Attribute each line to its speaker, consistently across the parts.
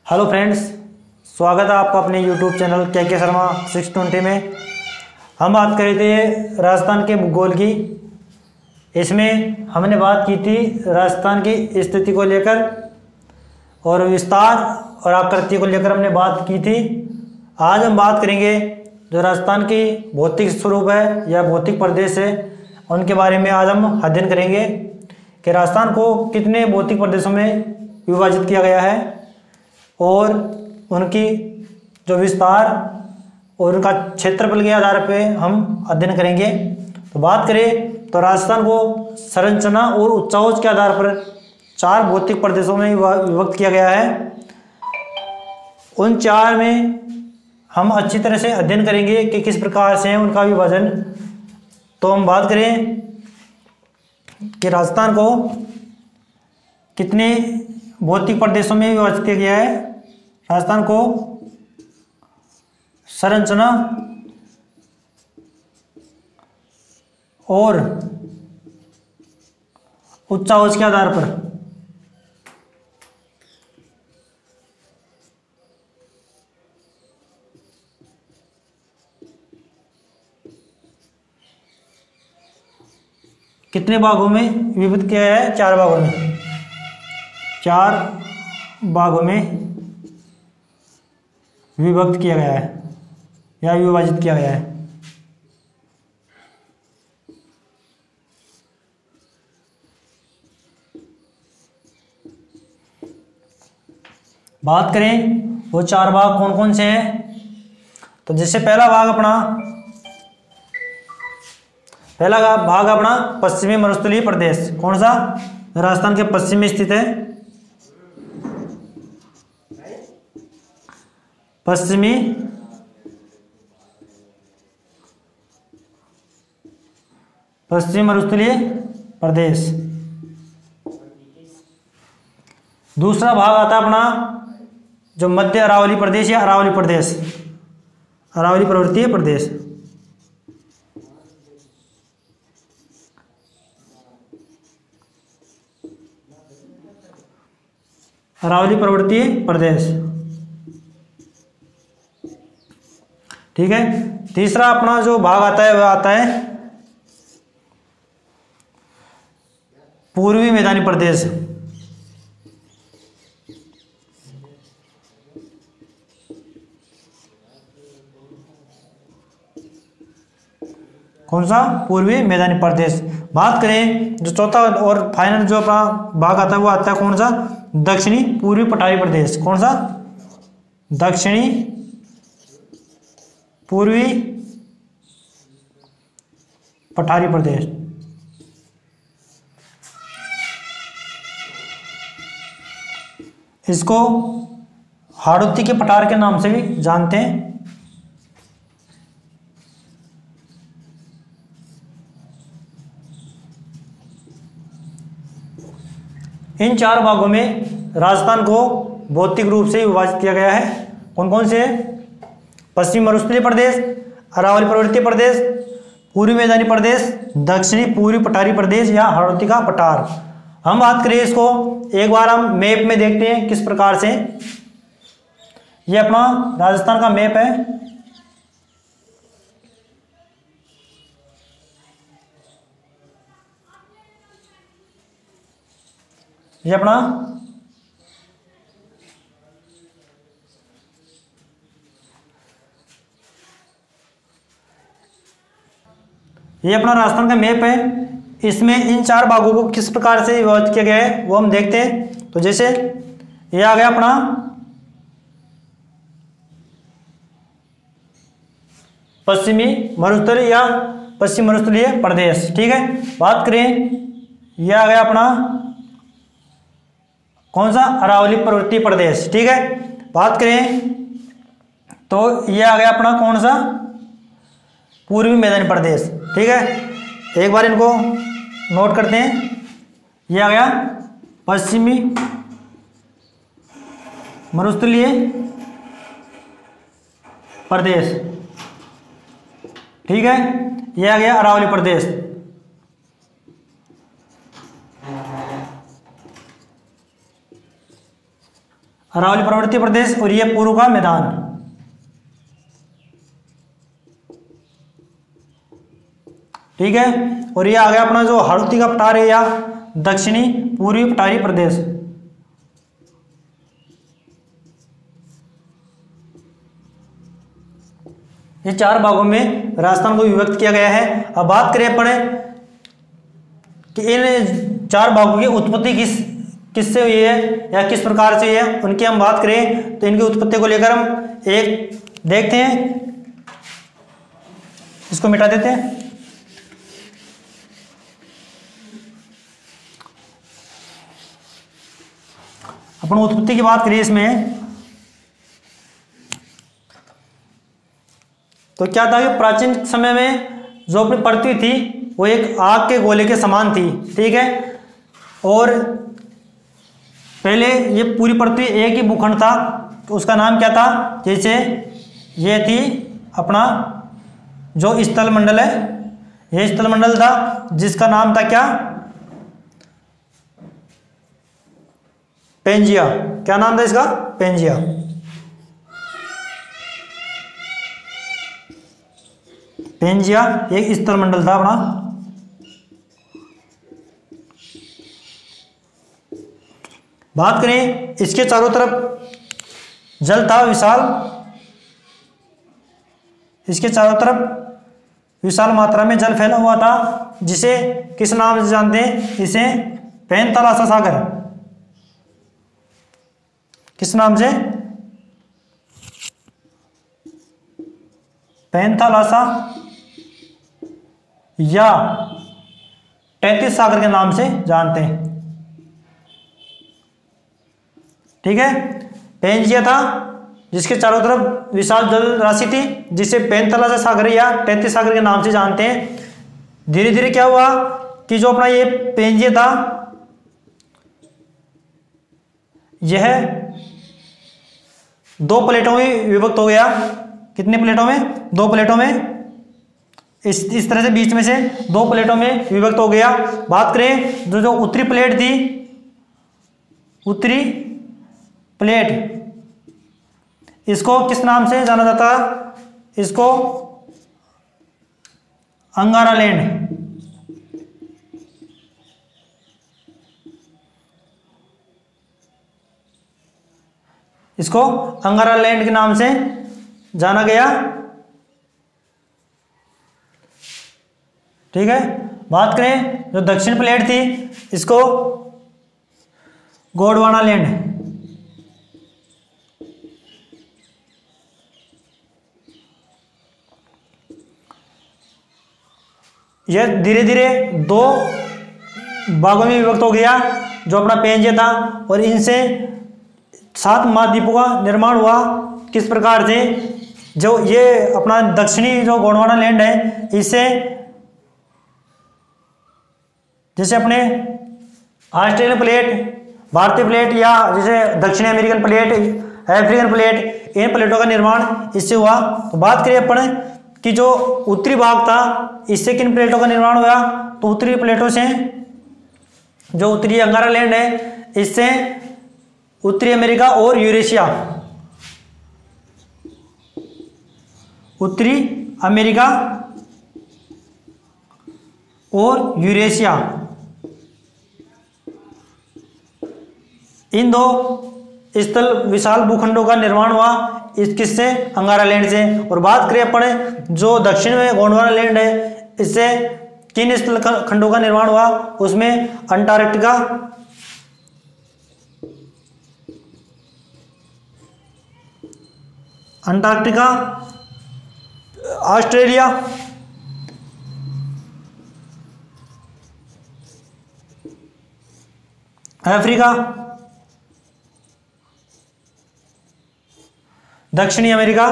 Speaker 1: Hello friends, स्वागत है आपका अपने यूट्यूब चैनल के शर्मा 620 में। हम बात कर रहे थे राजस्थान के भूगोल की। इसमें हमने बात की थी राजस्थान की स्थिति को लेकर और विस्तार और आकृति को लेकर हमने बात की थी। आज हम बात करेंगे जो राजस्थान की भौतिक स्वरूप है या भौतिक प्रदेश है, उनके बारे में आज हम अध्ययन करेंगे कि राजस्थान को कितने भौतिक प्रदेशों में विभाजित किया गया है और उनकी जो विस्तार और उनका क्षेत्रफल के आधार पर हम अध्ययन करेंगे। तो बात करें तो राजस्थान को संरचना और उच्चावच के आधार पर 4 भौतिक प्रदेशों में विभक्त किया गया है। उन 4 में हम अच्छी तरह से अध्ययन करेंगे कि किस प्रकार से है उनका विभाजन। तो हम बात करें कि राजस्थान को कितने भौतिक प्रदेशों में विभाजित किया गया है। राजस्थान को संरचना और उच्चावच के आधार पर कितने भागों में विभक्त किया है? 4 भागों में। 4 भागों में विभक्त किया गया है या विभाजित किया गया है। बात करें वो 4 भाग कौन कौन से हैं, तो जैसे पहला भाग अपना पश्चिमी मरुस्थलीय प्रदेश। कौन सा? राजस्थान के पश्चिम में स्थित है। पश्चिमी मरुस्थलीय प्रदेश। दूसरा भाग आता है अपना जो मध्य अरावली प्रदेश या अरावली प्रदेश, अरावली पर्वतीय प्रदेश। अरावली पर्वतीय प्रदेश, ठीक है। तीसरा अपना जो भाग आता है वह आता है पूर्वी मैदानी प्रदेश। कौन सा? पूर्वी मैदानी प्रदेश। बात करें जो चौथा और फाइनल जो अपना भाग आता है वो आता है कौन सा? दक्षिणी पूर्वी पठारी प्रदेश। कौन सा? दक्षिणी पूर्वी पठारी प्रदेश। इसको हाड़ौती के पठार के नाम से भी जानते हैं। इन 4 भागों में राजस्थान को भौतिक रूप से विभाजित किया गया है। कौन कौन से? पश्चिमी मरुस्थलीय प्रदेश, अरावली पर्वतीय प्रदेश, पूर्वी मैदानी प्रदेश, दक्षिणी पूर्वी पठारी प्रदेश या हाड़ौती का पठार। हम बात करें इसको एक बार हम मैप में देखते हैं किस प्रकार से। ये अपना राजस्थान का मैप है। ये अपना राजस्थान का मैप है। इसमें इन 4 भागों को किस प्रकार से विभाजित किया गया है वो हम देखते हैं। तो जैसे ये आ गया अपना पश्चिमी मरुस्थलीय या पश्चिम मरुस्थलीय प्रदेश, ठीक है। बात करें ये आ गया अपना कौन सा? अरावली पर्वतीय प्रदेश, ठीक है। बात करें तो ये आ गया अपना कौन सा? पूर्वी मैदानी प्रदेश, ठीक है। एक बार इनको नोट करते हैं। ये आ गया पश्चिमी मरुस्थलीय प्रदेश, ठीक है। ये आ गया अरावली प्रदेश। अरावली पर्वतीय प्रदेश और ये पूर्व का मैदान। ठीक है, और ये आ गया अपना जो हाड़ौती का पठार है या दक्षिणी पूर्वी पठारी प्रदेश। ये 4 भागों में राजस्थान को विभक्त किया गया है। अब बात करें अपन कि इन 4 भागों की उत्पत्ति किससे हुई है या किस प्रकार से हुई है, उनकी हम बात करें तो इनकी उत्पत्ति को लेकर हम एक देखते हैं, इसको मिटा देते हैं। अपन उत्पत्ति की बात करें इसमें तो क्या था कि प्राचीन समय में जो अपनी पृथ्वी थी वो एक आग के गोले के समान थी। ठीक है, और पहले ये पूरी पृथ्वी एक ही भूखंड था, तो उसका नाम क्या था, जैसे ये थी अपना जो स्थल मंडल है, ये स्थल मंडल था जिसका नाम था क्या, पेंजिया। क्या नाम था इसका, पेंजिया। पेंजिया एक स्थल मंडल था अपना। बात करें इसके चारों तरफ जल था विशाल, इसके चारों तरफ विशाल मात्रा में जल फैला हुआ था, जिसे किस नाम से जानते हैं, इसे पैंतालासा सागर। किस नाम से, पैंतालासा या 33 सागर के नाम से जानते हैं। ठीक है, पेंजिया था जिसके चारों तरफ विशाल जल राशि थी, जिसे पैंतालासा सागर या 33 सागर के नाम से जानते हैं। धीरे धीरे क्या हुआ कि जो अपना ये पेंजिया था यह 2 प्लेटों में विभक्त हो गया। कितने प्लेटों में, 2 प्लेटों में। इस तरह से बीच में से 2 प्लेटों में विभक्त हो गया। बात करें जो उत्तरी प्लेट थी, उत्तरी प्लेट, इसको किस नाम से जाना जाता, इसको अंगारा लैंड। इसको अंगारा लैंड के नाम से जाना गया। ठीक है, बात करें जो दक्षिण प्लेट थी, इसको गोंडवाना लैंड। यह धीरे धीरे 2 भागों में विभक्त हो गया, जो अपना पेंजिया था, और इनसे 7 महाद्वीपों का निर्माण हुआ। किस प्रकार से, जो ये अपना दक्षिणी जो गोंडवाना लैंड है, इससे जैसे अपने ऑस्ट्रेलियन प्लेट, भारतीय प्लेट, या जैसे दक्षिणी अमेरिकन प्लेट, अफ्रीकन प्लेट, इन प्लेटों का निर्माण इससे हुआ। तो बात करें अपन कि जो उत्तरी भाग था, इससे किन प्लेटों का निर्माण हुआ, तो उत्तरी प्लेटों से जो उत्तरी अंगारा लैंड है, इससे उत्तरी अमेरिका और यूरेशिया, उत्तरी अमेरिका और यूरेशिया, इन 2 स्थल विशाल भूखंडों का निर्माण हुआ इस किससे, अंगारा लैंड से। और बात करें अपन जो दक्षिण में गोंडवाना लैंड है, इससे किन स्थल खंडों का निर्माण हुआ, उसमें अंटार्कटिका, अंटार्कटिका, ऑस्ट्रेलिया, अफ्रीका, दक्षिणी अमेरिका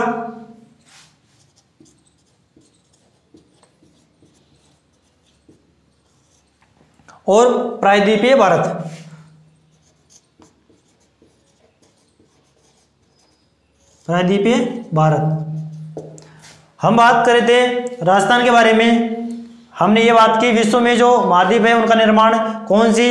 Speaker 1: और प्रायद्वीपीय भारत। प्रायद्वीपीय भारत। हम बात कर रहे थे राजस्थान के बारे में। हमने ये बात की विश्व में जो महाद्वीप है उनका निर्माण कौन सी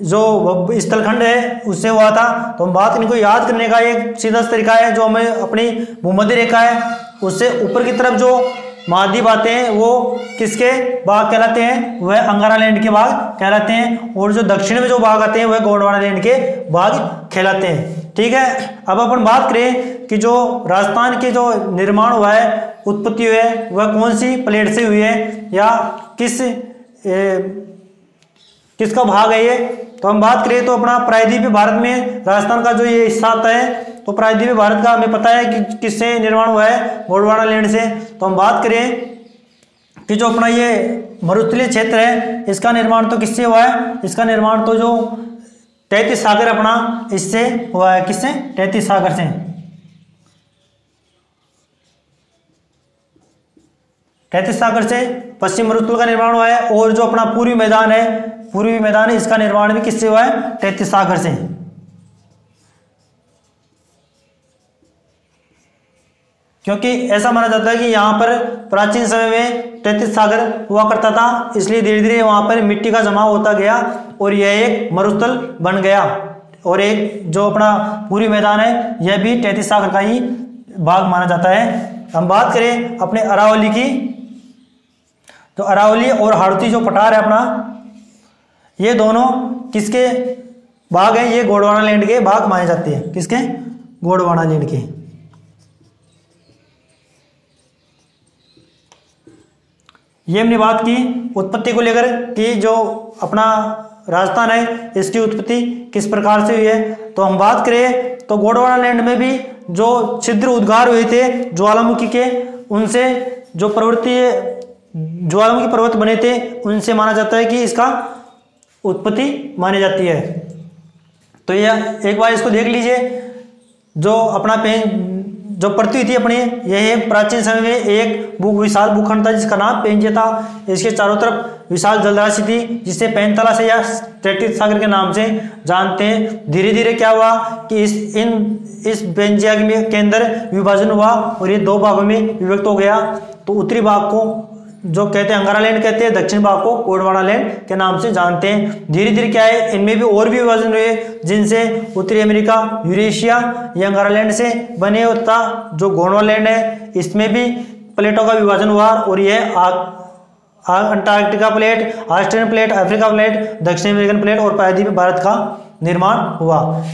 Speaker 1: जो स्थलखंड है उससे हुआ था। तो हम बात इनको याद करने का एक सीधा तरीका है, जो हमें अपनी भूमध्य रेखा है उससे ऊपर की तरफ जो महाद्वीप आते हैं वो किसके भाग कहलाते हैं, वह अंगारा लैंड के भाग कहलाते हैं, और जो दक्षिण में जो भाग आते हैं वह गोंडवाना लैंड के भाग कहलाते हैं। ठीक है, अब अपन बात करें कि जो राजस्थान के जो निर्माण हुआ है, उत्पत्ति हुई है, वह कौन सी प्लेट से हुई है या किसका भाग है ये। तो हम बात करें तो अपना प्रायद्वीपीय भारत में राजस्थान का जो ये हिस्सा आता है, तो प्रायद्वीपीय भारत का हमें पता है कि किससे निर्माण हुआ है, गोंडवाना लैंड से। तो हम बात करें कि जो अपना ये मरुस्थलीय क्षेत्र है इसका निर्माण तो किससे हुआ है, इसका निर्माण तो जो 33 सागर अपना इससे हुआ है, किससे, 33 सागर से। 33 सागर से पश्चिम मरुस्थल का निर्माण हुआ है, और जो अपना पूर्वी मैदान है इसका निर्माण भी किससे हुआ है, 33 सागर से। क्योंकि ऐसा माना जाता है कि यहाँ पर प्राचीन समय में 33 सागर हुआ करता था, इसलिए धीरे धीरे वहाँ पर मिट्टी का जमाव होता गया और यह एक मरुस्थल बन गया। और एक जो अपना पूर्वी मैदान है यह भी 33 सागर का ही भाग माना जाता है। हम बात करें अपने अरावली की, तो अरावली और हाड़ौती जो पठार है अपना, ये दोनों किसके भाग हैं, ये गोंडवाना लैंड के भाग माने जाते हैं। किसके, गोंडवाना लैंड के। ये हमने बात की उत्पत्ति को लेकर कि जो अपना राजस्थान है इसकी उत्पत्ति किस प्रकार से हुई है। तो हम बात करें तो गोंडवाना लैंड में भी जो छिद्र उद्गार हुए थे ज्वालामुखी के, उनसे जो ज्वालामुखी पर्वत बने थे उनसे माना जाता है कि इसका उत्पत्ति मानी जाती है। तो यह एक बार इसको देख लीजिए, जो अपना जो पृथ्वी थी अपनी, यह एक प्राचीन समय में एक विशाल भूखंड था जिसका नाम पेंजे था। इसके चारों तरफ विशाल जलराशि थी जिसे पैंतला से या 33 सागर के नाम से जानते हैं। धीरे धीरे क्या हुआ कि इस पेंजिया के अंदर विभाजन हुआ और ये दो भागों में विभक्त हो गया। तो उत्तरी भाग को जो कहते हैं अंगारा लैंड कहते हैं, दक्षिण भाग को गोंडवाना लैंड के नाम से जानते हैं। धीरे धीरे क्या है, इनमें भी और भी विभाजन हुए, जिनसे उत्तरी अमेरिका, यूरेशिया, ये अंगारा लैंड से बने होता। जो गोंडवाना लैंड है इसमें भी प्लेटों का विभाजन हुआ और यह Antarctica plate, Australian plate, Africa plate, दक्षिण अमेरिकन प्लेट और प्रायद्वीपीय भारत का निर्माण हुआ।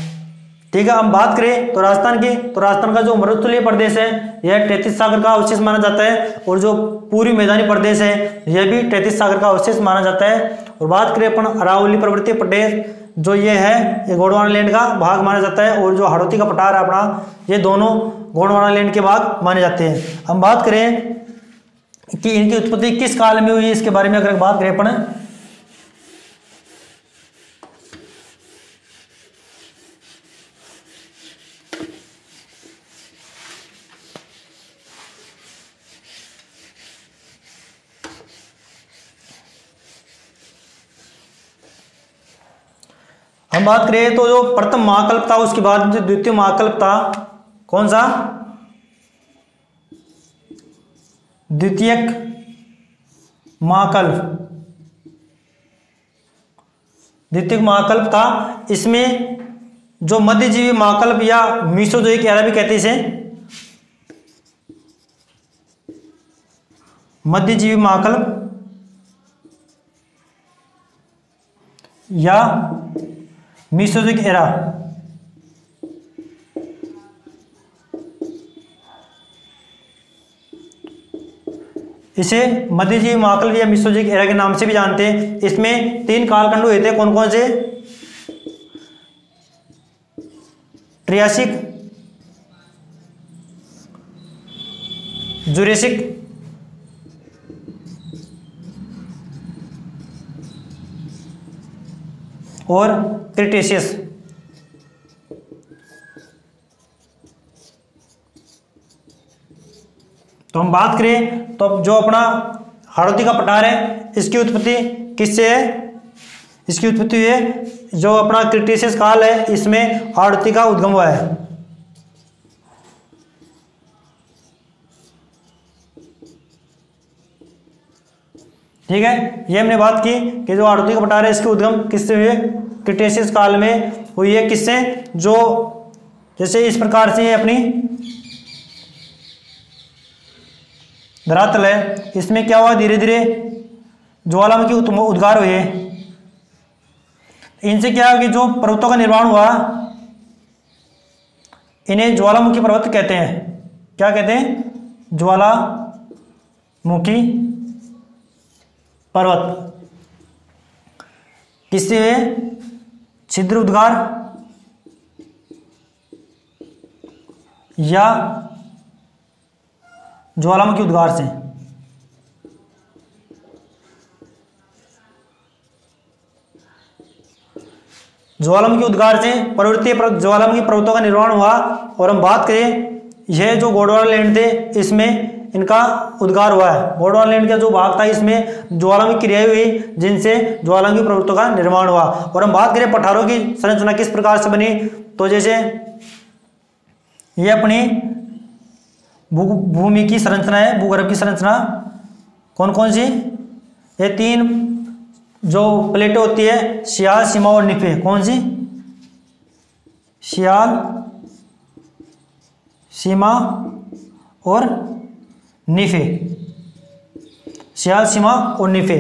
Speaker 1: ठीक है, हम बात करें तो राजस्थान की, तो राजस्थान का जो मरुस्थलीय प्रदेश है यह 33 सागर का अवशेष माना जाता है, और जो पूर्वी मैदानी प्रदेश है यह भी 33 सागर का अवशेष माना जाता है। और बात करें अपन अरावली पर्वतीय प्रदेश, जो ये है ये गोंडवाना लैंड का भाग माना जाता है, और जो हाड़ौती का पठार है अपना, ये दोनों गोंडवाना लैंड के भाग माने जाते हैं। हम बात करें कि इनकी उत्पत्ति किस काल में हुई, इसके बारे में अगर बात करें अपन, हम बात करें तो जो प्रथम महाकल्प था उसके बाद जो द्वितीय महाकल्प था, कौन सा, द्वितीयक महाकल्प था। इसमें जो मध्यजीवी महाकल्प या मीसोजोइक एरा भी कहते हैं इसे, मध्यजीवी महाकल्प या मीसोजोइक एरा, इसे मध्यजीवी महाकल्प या मीसोजोइक एरा के नाम से भी जानते हैं। इसमें 3 कालखंड हुए थे, कौन कौन से, ट्रियासिक, जुरेसिक और क्रिटेशियस। तो हम बात करें तो जो अपना हाड़ौती का पठार है इसकी उत्पत्ति किससे है, इसकी उत्पत्ति हुई है जो अपना क्रिटेशियस काल है, इसमें हाड़ौती का उद्गम हुआ है। ठीक है, ये हमने बात की कि जो हाड़ौती का पठार है इसके उद्गम किससे हुए, क्रिटेशियस काल में हुई है। किससे? जो जैसे इस प्रकार से अपनी धरातल है, इसमें क्या हुआ, धीरे धीरे ज्वालामुखी उद्गार हुए। इनसे क्या है कि जो पर्वतों का निर्माण हुआ, इन्हें ज्वालामुखी पर्वत कहते हैं। क्या कहते हैं? ज्वालामुखी पर्वत। किससे हुए? छिद्र उद्गार या ज्वालामुखी उद्गार से। ज्वालामुखी उद्गार से पर्वतीय ज्वालामुखी पर्वतों का निर्माण हुआ। और हम बात करें, यह जो गोंडवाना लैंड थे, इसमें इनका उद्गार हुआ है। गोंडवाना लैंड का जो भाग था, इसमें ज्वालामुखी क्रियाएं हुई जिनसे ज्वालामुखी पर्वतों का निर्माण हुआ। और हम बात करें पठारों की संरचना किस प्रकार से बनी, तो जैसे ये अपनी भूमि की संरचना है, भूगर्भ की संरचना कौन कौन सी? ये 3 जो प्लेटें होती है, सियाल, सीमा और निफे। कौन सी? सियाल, सीमा और निफे। सियाल, सीमा और निफे।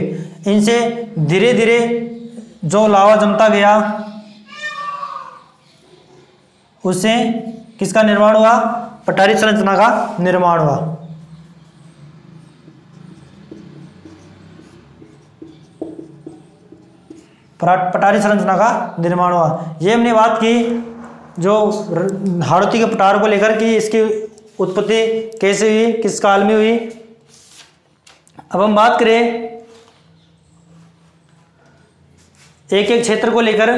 Speaker 1: इनसे धीरे धीरे जो लावा जमता गया, उससे किसका निर्माण हुआ? पठारी संरचना का निर्माण हुआ। पठारी संरचना का निर्माण हुआ। ये हमने बात की जो हाड़ौती के पठार को लेकर कि इसकी उत्पत्ति कैसे हुई, किस काल में हुई। अब हम बात करें एक एक क्षेत्र को लेकर,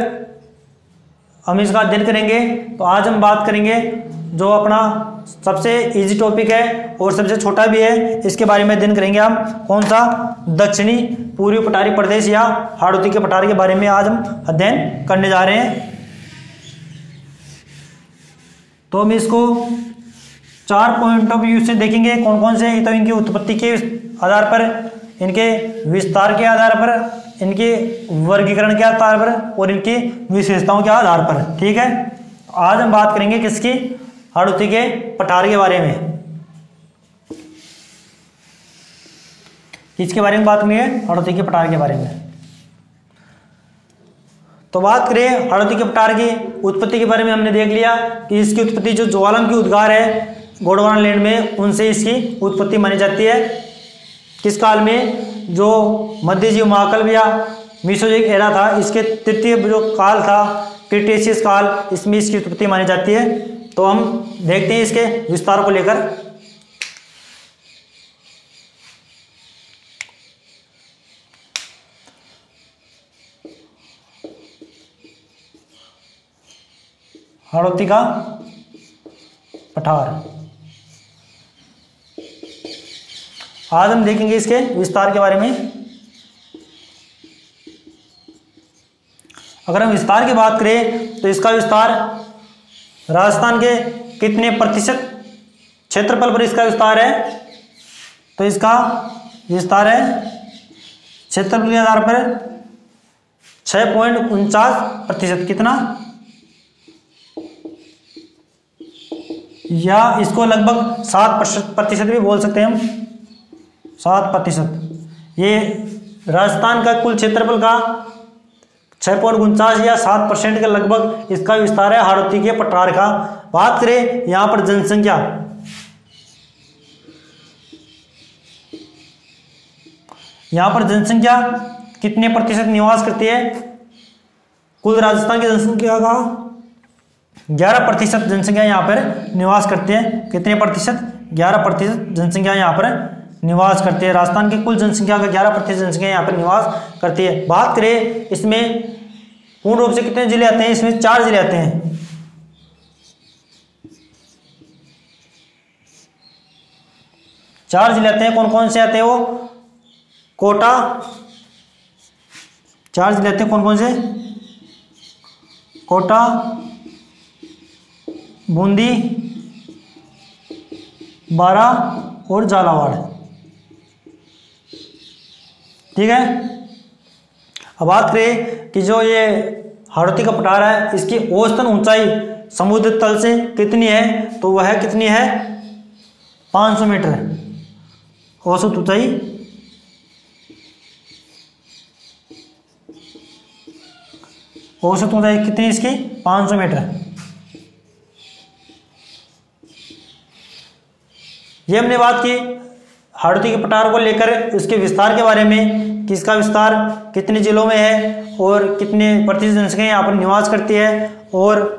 Speaker 1: हम इसका अध्ययन करेंगे। तो आज हम बात करेंगे जो अपना सबसे इजी टॉपिक है और सबसे छोटा भी है, इसके बारे में अध्ययन करेंगे हम। कौन सा? दक्षिणी पूर्वी पठारी प्रदेश या हाड़ौती के पठार के बारे में आज हम अध्ययन करने जा रहे हैं। तो हम इसको 4 पॉइंट ऑफ व्यू से देखेंगे। कौन कौन से? तो इनकी उत्पत्ति के आधार पर, इनके विस्तार के आधार पर, इनके वर्गीकरण के आधार पर और इनकी विशेषताओं के आधार पर। ठीक है, आज हम बात करेंगे किसकी? हाड़ौती के पठार के बारे में। किसके बारे में बात करेंगे? हाड़ौती के पठार के बारे में। तो बात करें हाड़ौती के पठार की उत्पत्ति के बारे में, हमने देख लिया कि इसकी उत्पत्ति जो ज्वालामुखी उद्गार है गोंडवाना लैंड में, उनसे इसकी उत्पत्ति मानी जाती है। किस काल में? जो मध्यजीव महाकल्प या मीसोजोइक एरा था, इसके तृतीय जो काल था क्रिटेशियस काल, इसमें इसकी उत्पत्ति मानी जाती है। तो हम देखते हैं इसके विस्तार को लेकर। हाड़ौती का पठार आज हम देखेंगे इसके विस्तार के बारे में। अगर हम विस्तार की बात करें तो इसका विस्तार राजस्थान के कितने प्रतिशत क्षेत्रफल पर इसका विस्तार है? तो इसका विस्तार है क्षेत्रफल के आधार पर 6.49%। कितना? या इसको लगभग 7% भी बोल सकते हैं हम, 7%। ये राजस्थान का कुल क्षेत्रफल का 6.49 या 7% के लगभग इसका विस्तार है हाड़ौती के पठार का। बात करें यहाँ पर जनसंख्या, यहाँ पर जनसंख्या कितने प्रतिशत निवास करती है? कुल राजस्थान की जनसंख्या का 11% जनसंख्या यहाँ पर निवास करती है। कितने प्रतिशत? 11% जनसंख्या यहाँ पर निवास करती है। राजस्थान की कुल जनसंख्या का 11% जनसंख्या यहाँ पर निवास करती है। बात करें इसमें पूर्ण रूप से कितने जिले आते हैं? इसमें 4 जिले आते हैं। चार जिले आते हैं। कौन कौन से आते हैं वो? कोटा। 4 जिले आते हैं। कौन कौन से? कोटा, बूंदी, बारा और झालावाड़। ठीक है। अब बात करें कि जो ये हाड़ौती का पठार है, इसकी औसतन ऊंचाई समुद्र तल से कितनी है, तो वह कितनी है 500 मीटर है। औसत ऊंचाई कितनी इसकी 500 मीटर। ये हमने बात की हाड़ौती के पठार को लेकर, इसके विस्तार के बारे में कि इसका विस्तार कितने जिलों में है और कितने प्रतिशत जनसंख्या यहाँ पर निवास करती है, और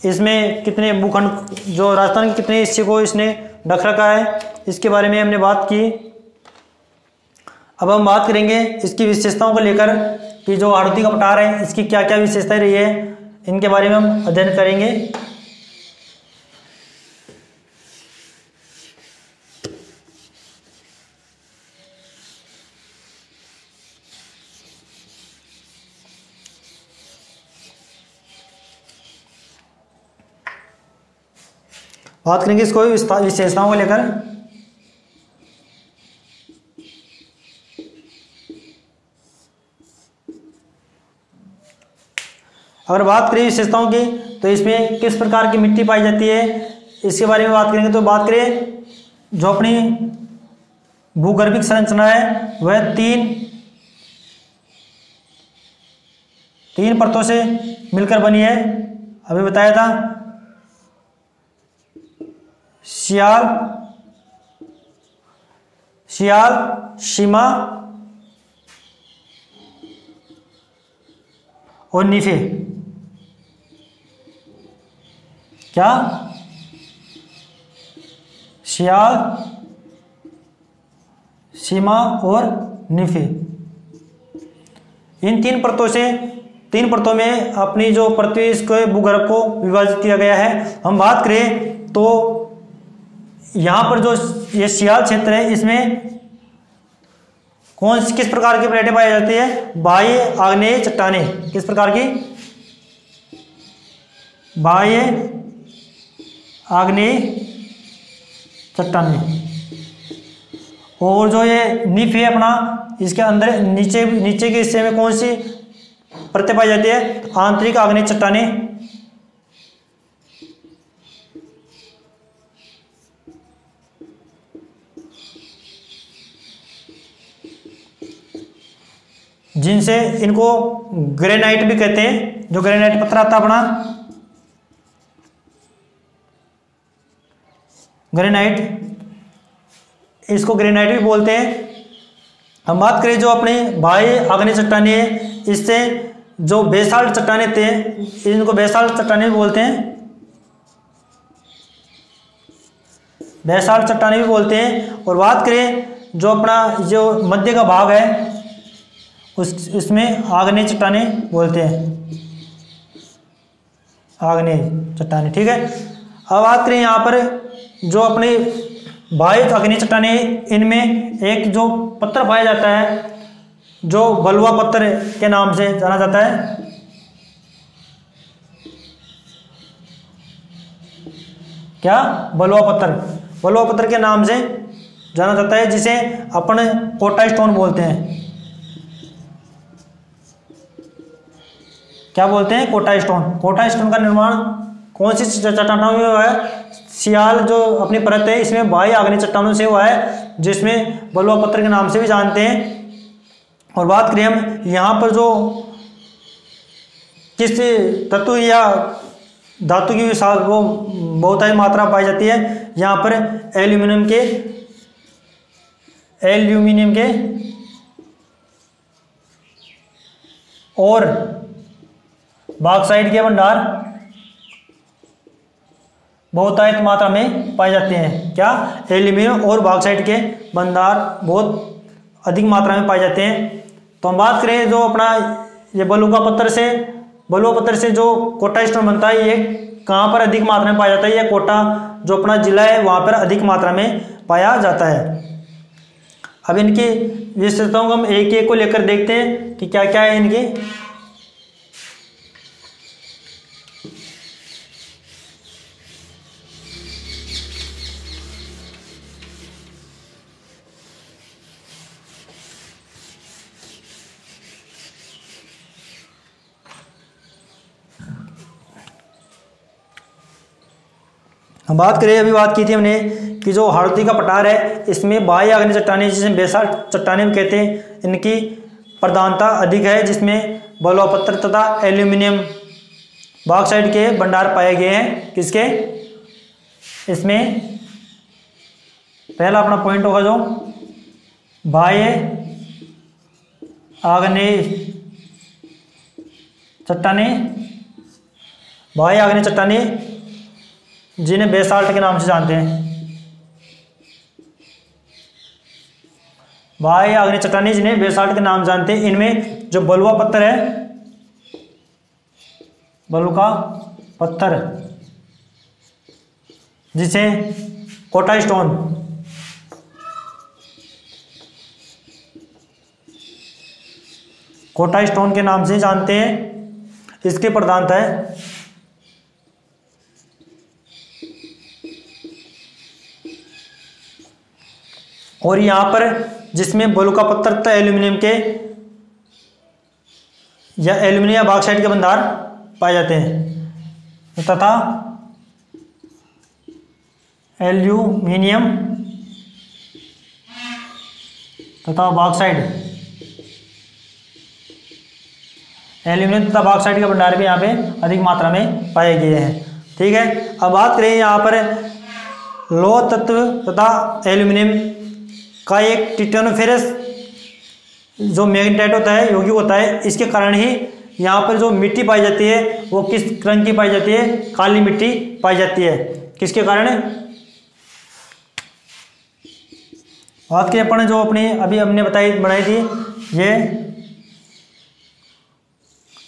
Speaker 1: इसमें कितने भूखंड जो राजस्थान के कितने हिस्से को इसने ढक रखा है, इसके बारे में हमने बात की। अब हम बात करेंगे इसकी विशेषताओं को लेकर कि जो हाड़ौती का पठार है इसकी क्या क्या विशेषताएं रही है, इनके बारे में हम अध्ययन करेंगे। बात करेंगे इसको विशेषताओं को लेकर। अगर बात करें विशेषताओं की, तो इसमें किस प्रकार की मिट्टी पाई जाती है, इसके बारे में बात करेंगे। तो बात करें जो अपनी भूगर्भिक संरचना है वह तीन परतों से मिलकर बनी है। अभी बताया था शियाल, सीमा और नीफे। क्या? शियाल, सीमा और नीफे। इन तीन परतों में अपनी जो पृथ्वी इसके भूगर्भ को विभाजित किया गया है। हम बात करें तो यहाँ पर जो ये शियाल क्षेत्र है इसमें किस प्रकार की प्लेटें पाई जाती है? बाह्य आग्नेय चट्टानें। किस प्रकार की? बाह्य आग्नेय चट्टानें। और जो ये नीफ है अपना, इसके अंदर नीचे के हिस्से में कौन सी परतें पाई जाती है? आंतरिक आग्नेय चट्टानें। जिनसे इनको ग्रेनाइट भी कहते हैं। जो ग्रेनाइट पत्थर आता अपना, ग्रेनाइट, इसको ग्रेनाइट भी बोलते हैं। हम बात करें जो अपने बाह्य आग्नेय चट्टानें है, इससे जो बेसाल्ट चट्टानें थे इनको बेसाल्ट चट्टानें भी बोलते हैं। बेसाल्ट चट्टानें भी बोलते हैं। और बात करें जो अपना जो मध्य का भाग है इसमें आग्नेय चट्टानें बोलते हैं। आग्नेय चट्टानें, ठीक है। अब बात करें यहाँ पर जो अपने बाह्य आग्नेय चट्टानें, इनमें एक जो पत्थर पाया जाता है जो बलुआ पत्थर के नाम से जाना जाता है। क्या? बलुआ पत्थर के नाम से जाना जाता है, जिसे अपन कोटा स्टोन बोलते हैं। क्या बोलते हैं? कोटा स्टोन का निर्माण कौन सी चट्टानों में हुआ है? सियाल जो अपनी परत है इसमें बाह्य आग्नेय चट्टानों से हुआ है, जिसमें बलुआ पत्थर के नाम से भी जानते हैं। और बात करें हम यहाँ पर जो किस तत्व या धातु की विशाल वो बहुतायत मात्रा पाई जाती है, यहाँ पर एल्यूमिनियम के और बॉक्साइट के भंडार बहुतायत मात्रा में पाए जाते हैं। क्या? एल्यूमिनियम और बॉक्साइट के भंडार बहुत अधिक मात्रा में पाए जाते हैं। तो हम बात करें जो अपना ये बलुआ पत्थर से जो कोटा स्टोन बनता है, ये कहाँ पर अधिक मात्रा में पाया जाता है? ये कोटा जो अपना जिला है वहाँ पर अधिक मात्रा में पाया जाता है। अब इनकी विशेषताओं को हम एक एक को लेकर देखते हैं कि क्या क्या है इनकी। हम बात करें, अभी बात की थी हमने कि जो हाड़ौती का पठार है इसमें बाह्य आग्नेय चट्टानें जिसे बेसाल्ट चट्टानें कहते हैं, इनकी प्रधानता अधिक है, जिसमें बलुआ पत्थर तथा एल्यूमिनियम बॉक्साइट के भंडार पाए गए हैं। किसके? इसमें पहला अपना पॉइंट होगा जो बाह्य आग्नेय चट्टानें, बाह्य आग्नेय चट्टानें जिन्हें बेसाल्ट के नाम से जानते हैं, बाह्य आग्नेय चट्टानें जिन्हें बेसाल्ट के नाम जानते हैं, इनमें जो बलुआ पत्थर है, बलुआ पत्थर जिसे कोटा स्टोन, कोटा स्टोन के नाम से जानते हैं, इसकी प्रधानता है। और यहां पर जिसमें बलुआ पत्थर तथा एल्यूमिनियम के या एल्यूमिनियम बॉक्साइट के भंडार पाए जाते हैं तथा एल्यूमिनियम तथा बॉक्साइट, एल्यूमिनियम तथा बॉक्साइट के भंडार भी यहाँ पे अधिक मात्रा में पाए गए हैं। ठीक है, अब बात करें यहाँ पर लौह तत्व तथा एल्यूमिनियम का एक टिटेनोफेरस जो मैग्नेटाइट होता है, यौगिक होता है, इसके कारण ही यहाँ पर जो मिट्टी पाई जाती है वो किस रंग की पाई जाती है? काली मिट्टी पाई जाती है। किसके कारण? बात करें अपन जो अपनी अभी हमने बनाई थी,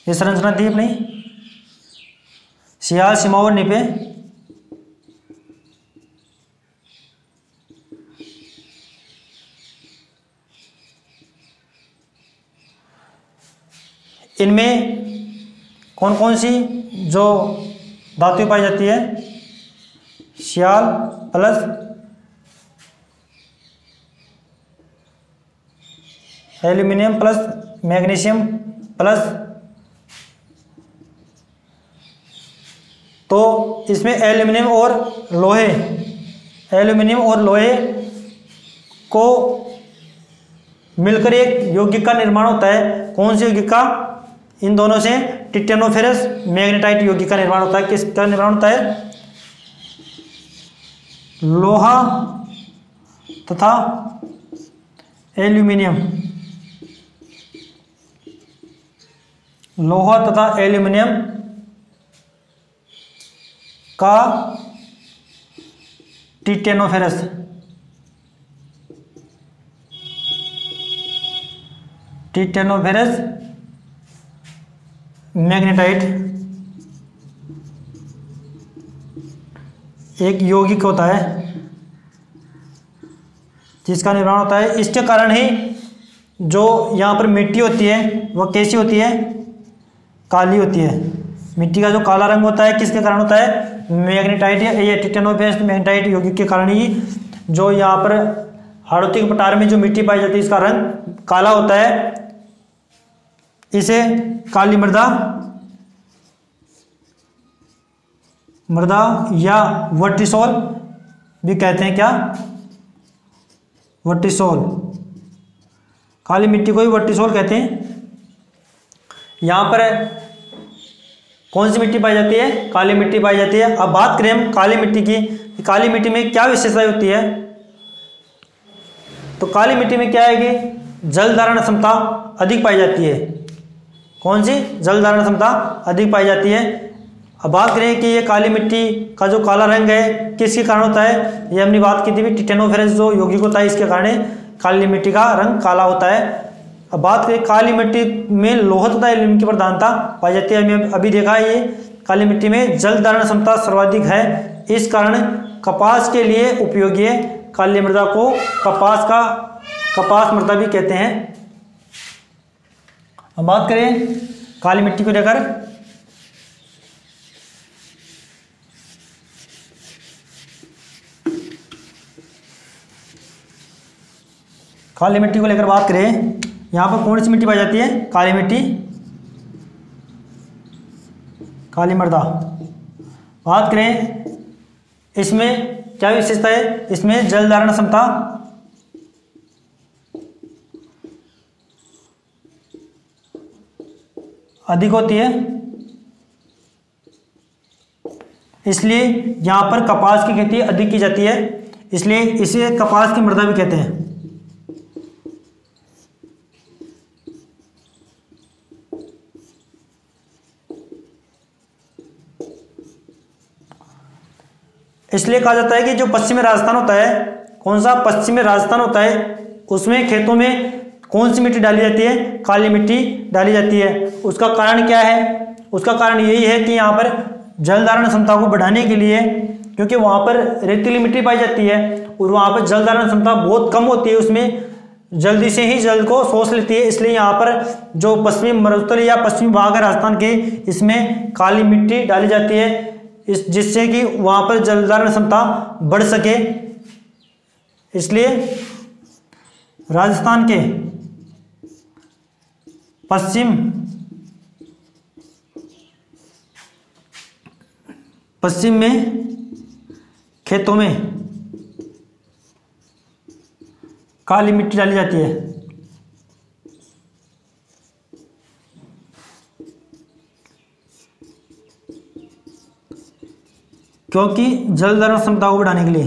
Speaker 1: ये संरचना थी अपनी सियाल सिमाओर निपे, इनमें कौन कौन सी जो धातु पाई जाती है? Sial plus aluminium plus magnesium plus, तो इसमें एल्यूमिनियम और लोहे को मिलकर एक यौगिक का निर्माण होता है। कौन से यौगिक का? इन दोनों से टिटेनोफेरस मैग्नेटाइट यौगिक का निर्माण होता है। किसका निर्माण होता है? लोहा तथा एल्यूमिनियम, लोहा तथा एल्यूमिनियम का टिटेनोफेरस मैग्नेटाइट एक यौगिक होता है जिसका निर्माण होता है। इसके कारण ही जो यहाँ पर मिट्टी होती है वह कैसी होती है? काली होती है। मिट्टी का जो काला रंग होता है किसके कारण होता है? मैग्नेटाइट या टिटेनोफेरस मैग्नेटाइट यौगिक के कारण ही जो यहाँ पर हाड़ौती के पठार में जो मिट्टी पाई जाती है इसका रंग काला होता है। इसे काली मृदा या वर्टिसोल भी कहते हैं। क्या? वर्टिसोल, काली मिट्टी को ही वर्टिसोल कहते हैं। यहाँ पर कौन सी मिट्टी पाई जाती है? काली मिट्टी पाई जाती है। अब बात करें हम काली मिट्टी की, काली मिट्टी में क्या विशेषता होती है? तो काली मिट्टी में क्या है कि जल धारण क्षमता अधिक पाई जाती है। कौन सी? जल धारण क्षमता अधिक पाई जाती है। अब बात करें कि ये काली मिट्टी का जो काला रंग है किसके कारण होता है? ये हमने बात की थी, टिटेनोफेरस जो यौगिक होता है इसके कारण काली मिट्टी का रंग काला होता है। अब बात करें काली मिट्टी में लोहा तथा एल्यूमिनियम की प्रधानता पाई जाती है। हमने अभी देखा है ये काली मिट्टी में जल धारण क्षमता सर्वाधिक है, इस कारण कपास के लिए उपयोगी है। काली मृदा को कपास मृदा भी कहते हैं। अब बात करें काली मिट्टी को लेकर, काली मिट्टी को लेकर बात करें, यहाँ पर कौन सी मिट्टी पाई जाती है? काली मिट्टी, काली मृदा। बात करें इसमें क्या विशेषता है, इसमें जल धारण क्षमता अधिक होती है, इसलिए यहां पर कपास की खेती अधिक की जाती है, इसलिए इसे कपास की मृदा भी कहते हैं। इसलिए कहा जाता है कि जो पश्चिमी राजस्थान होता है, कौन सा पश्चिमी राजस्थान होता है, उसमें खेतों में कौन सी मिट्टी डाली जाती है, काली मिट्टी डाली जाती है। उसका कारण क्या है, उसका कारण यही है कि यहाँ पर जल धारण क्षमता को बढ़ाने के लिए, क्योंकि वहाँ पर रेतीली मिट्टी पाई जाती है और वहाँ पर जल धारण क्षमता बहुत कम होती है, उसमें जल्दी से ही जल को सोख लेती है, इसलिए यहाँ पर जो पश्चिमी मरुस्थल या पश्चिमी भाग है राजस्थान के, इसमें काली मिट्टी डाली जाती है, जिससे कि वहाँ पर जल धारण क्षमता बढ़ सके। इसलिए राजस्थान के पश्चिम में खेतों में काली मिट्टी डाली जाती है, क्योंकि जल धारण क्षमता को बढ़ाने के लिए।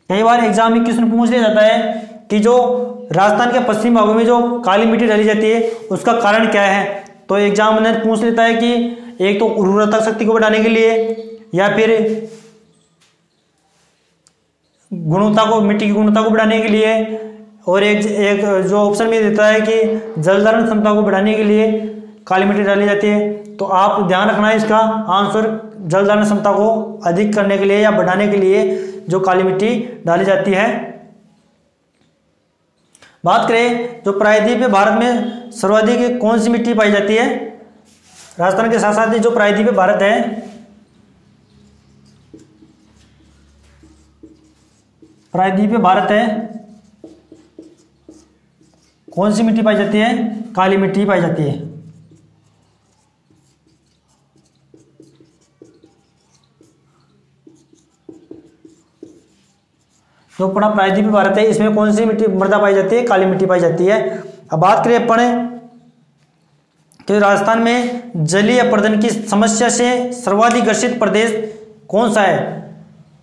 Speaker 1: कई बार एग्जाम में क्वेश्चन पूछ लिया जाता है कि जो राजस्थान के पश्चिमी भागों में जो काली मिट्टी डाली जाती है उसका कारण क्या है, तो एग्जामिनर पूछ लेता है कि एक तो उर्वरता शक्ति को बढ़ाने के लिए, या फिर मिट्टी की गुणवत्ता को बढ़ाने के लिए, और एक जो ऑप्शन में देता है कि जल धारण क्षमता को बढ़ाने के लिए काली मिट्टी डाली जाती है। तो आप ध्यान रखना है, इसका आंसर जल धारण क्षमता को अधिक करने के लिए या बढ़ाने के लिए जो काली मिट्टी डाली जाती है। बात करें जो प्रायद्वीपीय भारत में सर्वाधिक कौन सी मिट्टी पाई जाती है, राजस्थान के साथ साथ जो प्रायद्वीपीय भारत है, प्रायद्वीपीय भारत है, कौन सी मिट्टी पाई जाती है, काली मिट्टी पाई जाती है। जो अपना प्रायद्वीपीय भारत है, इसमें कौन सी मिट्टी मृदा पाई जाती है, काली मिट्टी पाई जाती है। अब बात करें अपन कि राजस्थान में जलीय अपर्दन की समस्या से सर्वाधिक ग्रसित प्रदेश कौन सा है,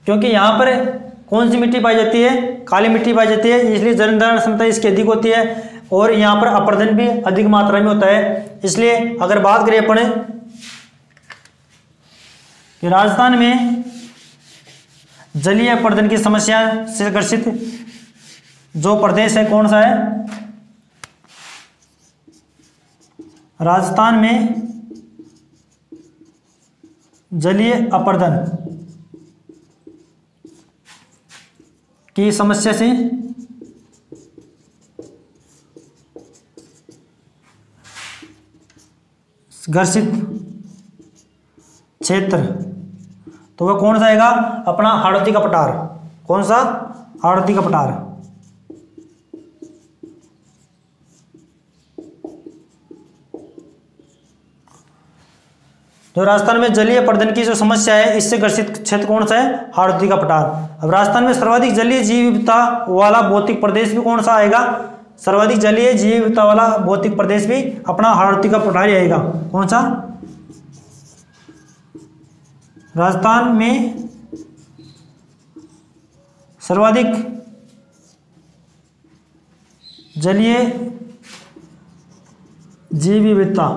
Speaker 1: क्योंकि यहाँ पर कौन सी मिट्टी पाई जाती है, काली मिट्टी पाई जाती है, इसलिए जल धारण क्षमता इसकी अधिक होती है और यहाँ पर अपर्दन भी अधिक मात्रा में होता है। इसलिए अगर बात करें अपन कि राजस्थान में जलीय अपर्दन की समस्या से ग्रसित जो प्रदेश है कौन सा है, राजस्थान में जलीय अपर्दन की समस्या से ग्रसित क्षेत्र, तो वह कौन सा आएगा, अपना हाड़ौती का पठार। कौन सा, हाड़ौती का पठार। जो राजस्थान में जलीय अपर्दन की जो समस्या है इससे ग्रसित क्षेत्र कौन सा है, हाड़ौती का पठार। अब राजस्थान में सर्वाधिक जलीय जीव विविधता वाला भौतिक प्रदेश भी कौन सा आएगा, सर्वाधिक जलीय जीव विविधता वाला भौतिक प्रदेश भी अपना हाड़ौती का पठार ही आएगा। कौन सा, राजस्थान में सर्वाधिक जलीय जीव विविधता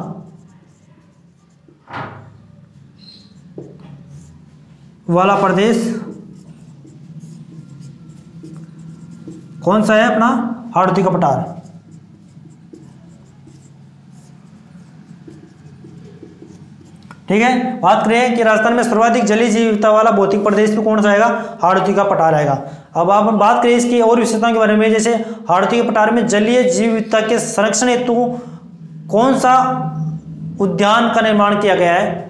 Speaker 1: वाला प्रदेश कौन सा है, अपना हाड़ौती का पठार। ठीक है, बात करें कि राजस्थान में सर्वाधिक जलीय जीव विविधता वाला भौतिक प्रदेश भी कौन सा आएगा, हाड़ौती का पठार आएगा। अब आप बात करें इसकी और विशेषताओं के बारे में, जैसे हाड़ौती के पठार में जलीय जीव विविधता के संरक्षण हेतु कौन सा उद्यान का निर्माण किया गया है,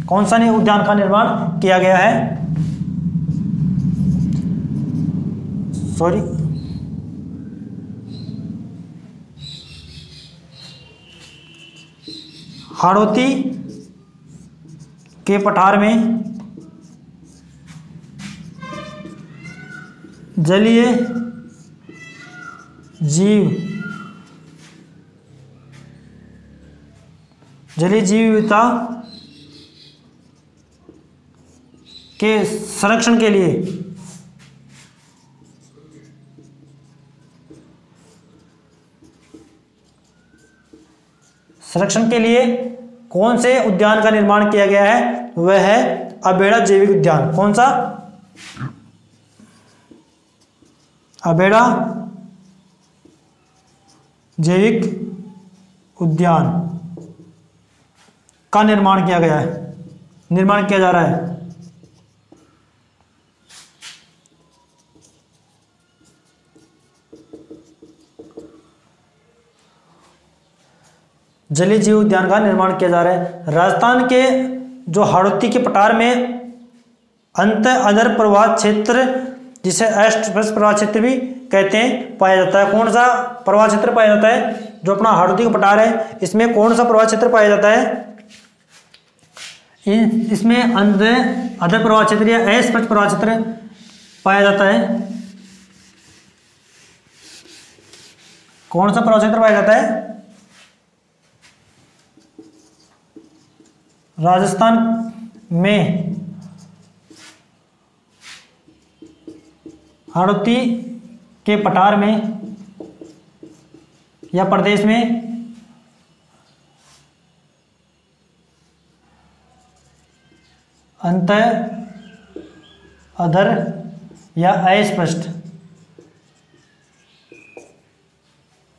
Speaker 1: कौन सा उद्यान का निर्माण किया गया है, हाड़ौती के पठार में जलीय जीव विविधता के संरक्षण के लिए कौन से उद्यान का निर्माण किया गया है? वह है अबेड़ा जैविक उद्यान। कौन सा? अबेड़ा जैविक उद्यान का निर्माण किया जा रहा है। जलीय जीव उद्यान का निर्माण किया जा रहा है। राजस्थान के जो हाड़ौती के पठार में अंत अधर प्रवाह क्षेत्र, जिसे अष्टभुज प्रवाह क्षेत्र भी कहते हैं, पाया जाता है। कौन सा प्रवाह क्षेत्र पाया जाता है? जो अपना हाड़ौती का पठार है, इसमें कौन सा प्रवाह क्षेत्र पाया जाता है? इसमें अंत अधर प्रवाह क्षेत्र या अस्पष्ट प्रवाह क्षेत्र पाया जाता है। कौन सा प्रवाह क्षेत्र पाया जाता है? राजस्थान में हाड़ौती के पठार में या प्रदेश में अंत अधर या अस्पष्ट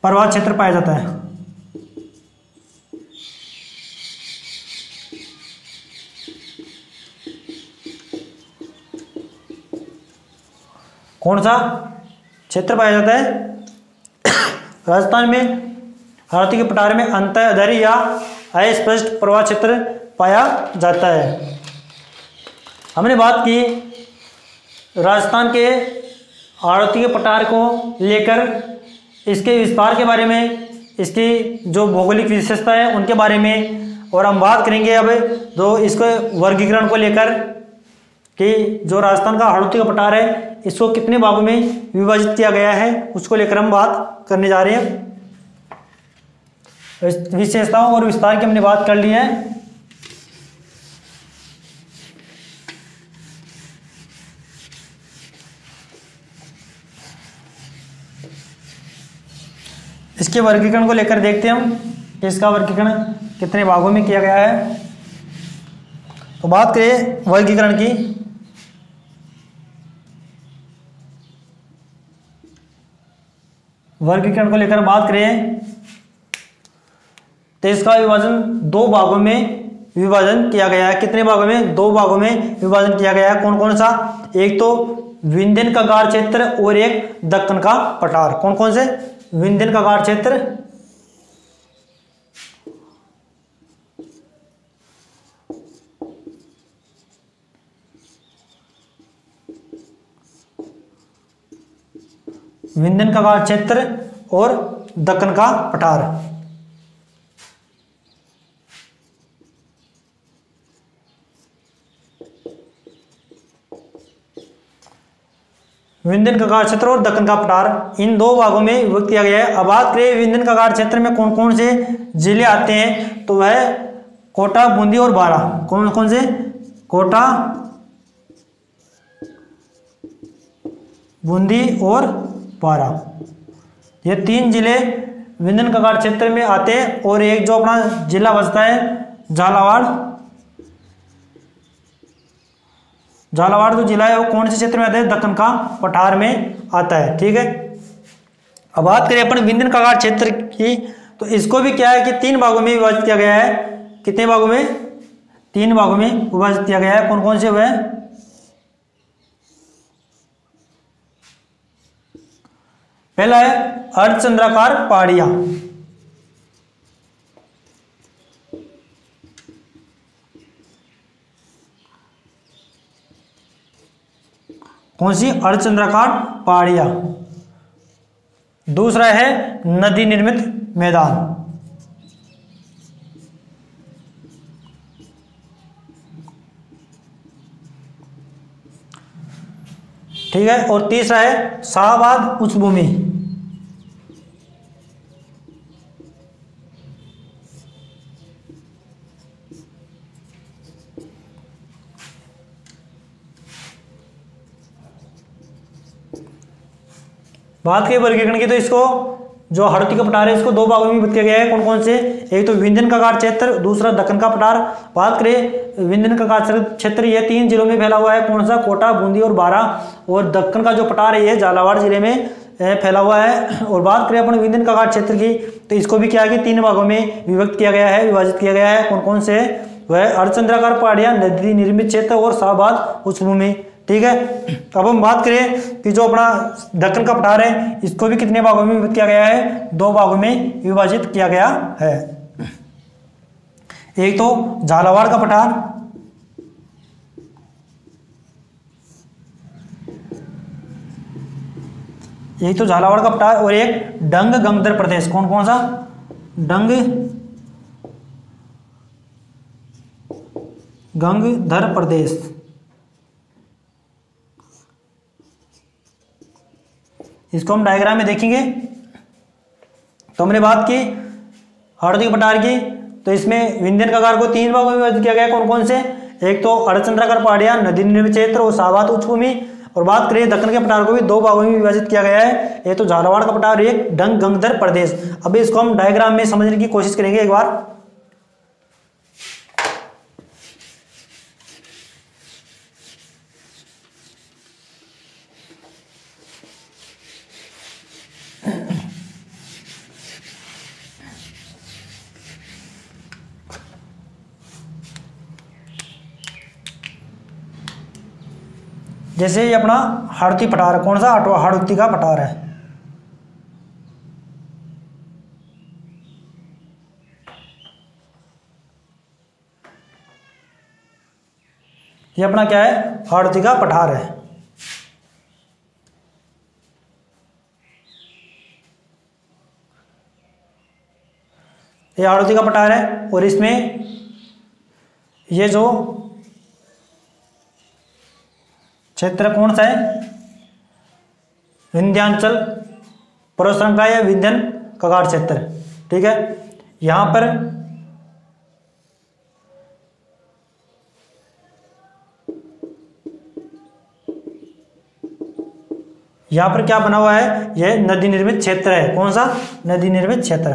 Speaker 1: प्रवाह क्षेत्र पाया जाता है। कौन सा क्षेत्र पाया जाता है? राजस्थान में हाड़ौती के पठार में अंत अधर या अस्पष्ट प्रवाह क्षेत्र पाया जाता है। हमने बात की राजस्थान के हाड़ौती के पठार को लेकर, इसके विस्तार के बारे में, इसकी जो भौगोलिक विशेषता है उनके बारे में, और हम बात करेंगे अब जो इसके वर्गीकरण को लेकर कि जो राजस्थान का हाड़ौती का पठार है इसको कितने भागों में विभाजित किया गया है, उसको लेकर हम बात करने जा रहे हैं। विशेषताओं और विस्तार की हमने बात कर ली है। इसके वर्गीकरण को लेकर देखते हैं हम कि इसका वर्गीकरण कितने भागों में किया गया है। तो बात करें वर्गीकरण की, वर्गीकरण को लेकर बात करें तो इसका विभाजन दो भागों में विभाजन किया गया है। कितने भागों में? दो भागों में विभाजन किया गया है। कौन कौन सा? एक तो विंध्यन का गार क्षेत्र और एक दक्कन का पठार। कौन कौन से? विंध्यन का गार क्षेत्र, विंध्यन का गार क्षेत्र और दक्कन का पठार। विंध्यन का गार क्षेत्र और दक्कन का पठार, इन दो भागों में विभक्त किया गया है। अब बात करें विंध्यन का गार क्षेत्र में कौन कौन से जिले आते हैं, तो वह कोटा, बूंदी और बारा। कौन कौन से? कोटा, बूंदी और बारा, ये तीन जिले विंध्यन का गार क्षेत्र में आते हैं। और एक जो अपना जिला बचता है झालावाड़, झालावाड़ जो जिला है वो कौन से क्षेत्र में आता है? दक्कन का पठार में आता है। ठीक है। अब बात करें अपन विंध्यन का गार क्षेत्र की, तो इसको भी क्या है कि तीन भागों में विभाजित किया गया है। कितने भागों में? तीन भागों में विभाजित किया गया है। कौन कौन से? वह पहला है अर्धचंद्राकार पहाड़ियां। कौन सी? अर्धचंद्राकार पहाड़ियां। दूसरा है नदी निर्मित मैदान। ठीक है। और तीसरा है शाहबाद उच्चभूमि। बात की वर्गीकरण की तो इसको जो हाड़ौती का पठार है इसको दो भागों में विभक्त किया गया है। कौन कौन से? एक तो विंध्यन कगार क्षेत्र, दूसरा दक्कन का पठार। बात करें विंध्यन कगार क्षेत्र ये 3 जिलों में फैला हुआ है। कौन सा? कोटा, बूंदी और बारा। और दक्कन का जो पठार है ये झालावाड़ जिले में फैला हुआ है। और बात करें अपन विंध्यन कगार क्षेत्र की तो इसको भी क्या है कि 3 भागों में विभक्त किया गया है, विभाजित किया गया है। कौन कौन से? वह अर्धचंद्राकार पहाड़ियां, नदी निर्मित क्षेत्र और शाहबाद उच्चभूमि। ठीक है। अब हम बात करें कि जो अपना दक्कन का पठार है इसको भी कितने भागों में विभक्त किया गया है? 2 भागों में विभाजित किया गया है। एक तो झालावाड़ का पठार, एक तो झालावाड़ का पठार और एक डंग गंगधर प्रदेश। कौन कौन सा? डंग गंगधर प्रदेश। इसको हम डायग्राम में देखेंगे। तो हमने बात की हाड़ौती के पठार की, तो इसमें विंध्यन कगार को 3 भागों में विभाजित किया गया। कौन कौन से? एक तो अर्धचंद्राकार पहाड़ियां, नदी निर्मित क्षेत्र और शाहबाद उच्चभूमि। और बात करें दक्कन के पठार को भी 2 भागों में विभाजित किया गया है। एक तो झालावाड़ का पठार, एक डंग गंगधर प्रदेश। अब इसको हम डायग्राम में समझने की कोशिश करेंगे एक बार। जैसे ये अपना हाड़ौती पठार है। कौन सा? हाड़ौती का पठार है। ये अपना क्या है? हाड़ौती का पठार है। ये हाड़ौती का पठार है और इसमें ये जो क्षेत्र कौन सा है? विंध्यांचल पर्वत श्रृंखला या विंध्यन कगार क्षेत्र। ठीक है। यहां पर क्या बना हुआ है? यह नदी निर्मित क्षेत्र है। कौन सा? नदी निर्मित क्षेत्र।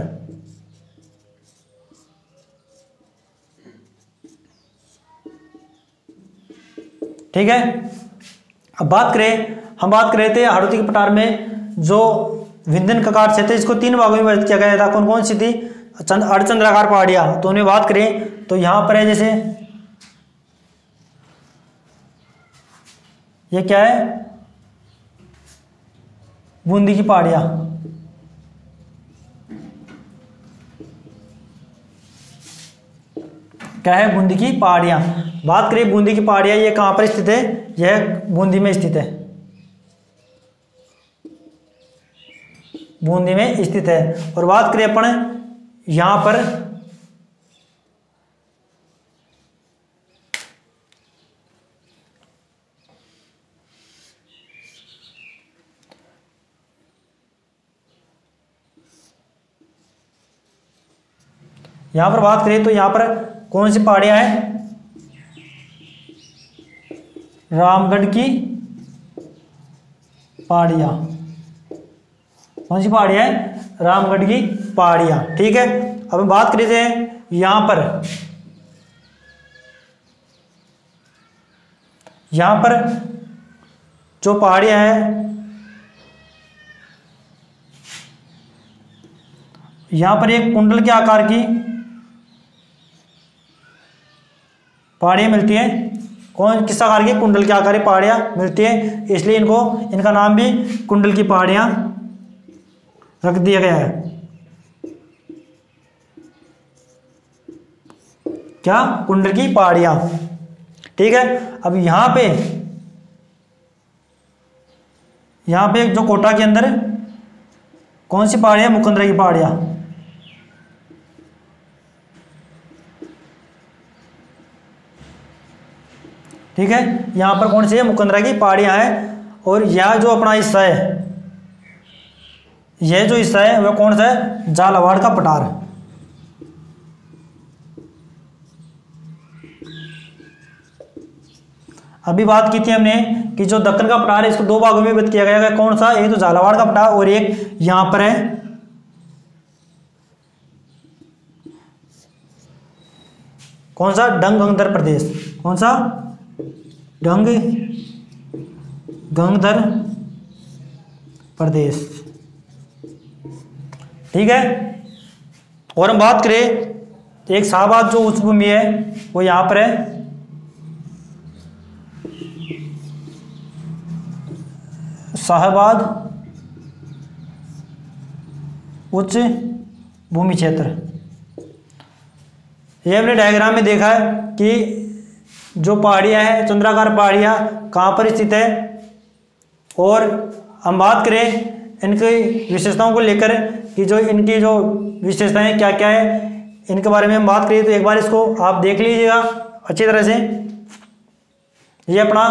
Speaker 1: ठीक है। अब हम बात कर रहे थे हाड़ौती के पठार में जो विंध्यन कगार क्षेत्र इसको 3 भागों में विभाजित किया गया था। कौन कौन सी थी? अर्धचंद्राकार पहाड़ियां। तो उन्हें बात करें तो यहां पर है जैसे ये क्या है? बूंदी की पहाड़ियां। क्या है? बूंदी की पहाड़ियां। बात करें बूंदी की पहाड़ियां ये कहां पर स्थित है? यह बूंदी में स्थित है। बूंदी में स्थित है। और बात करें अपन यहां पर बात करें तो यहां पर कौन सी पहाड़ियां हैं? रामगढ़ की पहाड़ियां। कौन सी पहाड़ियां है? रामगढ़ की पहाड़ियां। ठीक है। अब हम बात करें थे यहां पर जो पहाड़ियां हैं यहां पर एक कुंडल के आकार की पहाड़ियां मिलती हैं। किस आकार की? कुंडल के आकार की पहाड़ियां मिलती है, इसलिए इनका नाम भी कुंडल की पहाड़ियां रख दिया गया है। क्या? कुंडल की पहाड़ियां। ठीक है। अब यहां पे जो कोटा के अंदर कौन सी पहाड़ियां? मुकंदरा की पहाड़ियां। ठीक है। यहां पर कौन सी है? मुकंदरा की पहाड़ियां हैं। और यह जो अपना हिस्सा है, यह जो हिस्सा है वह कौन सा है, झालावाड़ का पठार। अभी बात की थी हमने कि जो दक्कन का पठार है इसको दो भागों में विभक्त किया गया है। कौन सा, एक तो झालावाड़ का पठार और एक यहां पर है कौन सा, डंग-गंगधर प्रदेश। कौन सा, डंग-गंगधर प्रदेश। ठीक है। और हम बात करें एक शाहबाद जो उच्च भूमि है वो यहां पर है, शाहबाद उच्च भूमि क्षेत्र। ये हमने डायग्राम में देखा है कि जो पहाड़ियाँ हैं, चंद्राकार पहाड़ियाँ कहाँ पर स्थित है। और हम बात करें इनकी विशेषताओं को लेकर कि जो इनकी जो विशेषताएं क्या क्या है, इनके बारे में हम बात करें तो एक बार इसको आप देख लीजिएगा अच्छी तरह से। ये अपना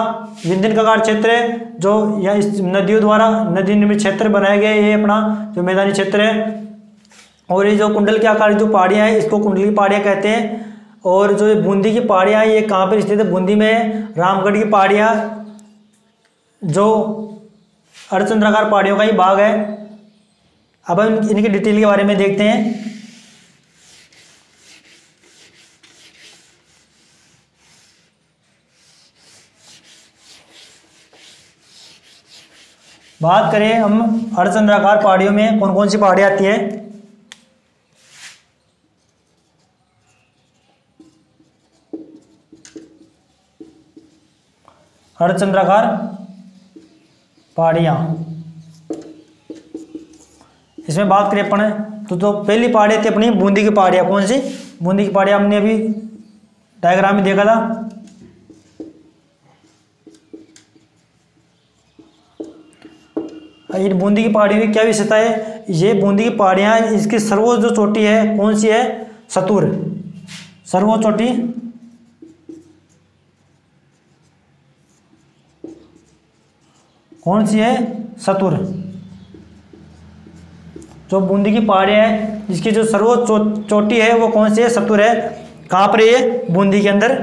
Speaker 1: विंध्य कगार क्षेत्र है जो या इस नदियों द्वारा नदी निर्मित क्षेत्र बनाया गया है। ये अपना जो मैदानी क्षेत्र है। और ये जो कुंडल के आकार जो पहाड़ियाँ हैं इसको कुंडली की पहाड़ियाँ कहते हैं। और जो बूंदी की पहाड़ियाँ हैं ये कहाँ पर स्थित है, बूंदी में है। रामगढ़ की पहाड़ियाँ जो अर्धचंद्राकार पहाड़ियों का ही भाग है। अब हम इनकी डिटेल के बारे में देखते हैं। बात करें हम अर्धचंद्राकार पहाड़ियों में कौन कौन सी पहाड़ियाँ आती हैं। अर्धचंद्राकार पहाड़ियाँ, इसमें बात करें अपन तो पहली पहाड़ी थी अपनी बूंदी की पहाड़ियाँ। कौन सी, बूंदी की पहाड़ियाँ हमने अभी डायग्राम में देखा था। इन बूंदी की पहाड़ी में क्या विशेषता है, ये बूंदी की पहाड़ियाँ इसकी सर्वोच्च जो चोटी है कौन सी है, सतुर। सर्वोच्च चोटी कौन सी है, सतुर। जो बूंदी की पहाड़ियाँ है इसकी जो सर्वोच्च चोटी है वो कौन सी है, सतुर है। कहाँ पर ये, बूंदी के अंदर।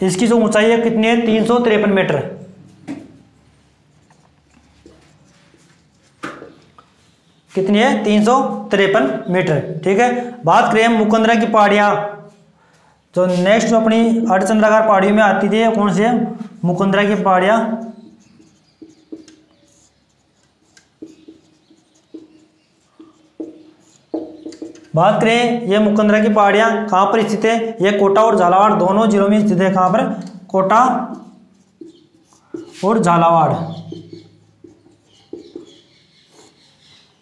Speaker 1: इसकी जो ऊंचाई है कितनी है, 353 मीटर। कितनी है, 353 मीटर। ठीक है। बात करें मुकंदरा की पहाड़ियाँ, जो नेक्स्ट अपनी अर्धचंद्राकार पहाड़ियों में आती थी कौन सी है, मुकंदरा की पहाड़ियाँ। बात करें ये मुकंदरा की पहाड़ियाँ कहाँ पर स्थित है, ये कोटा और झालावाड़ दोनों जिलों में स्थित है। कहाँ पर, कोटा और झालावाड़।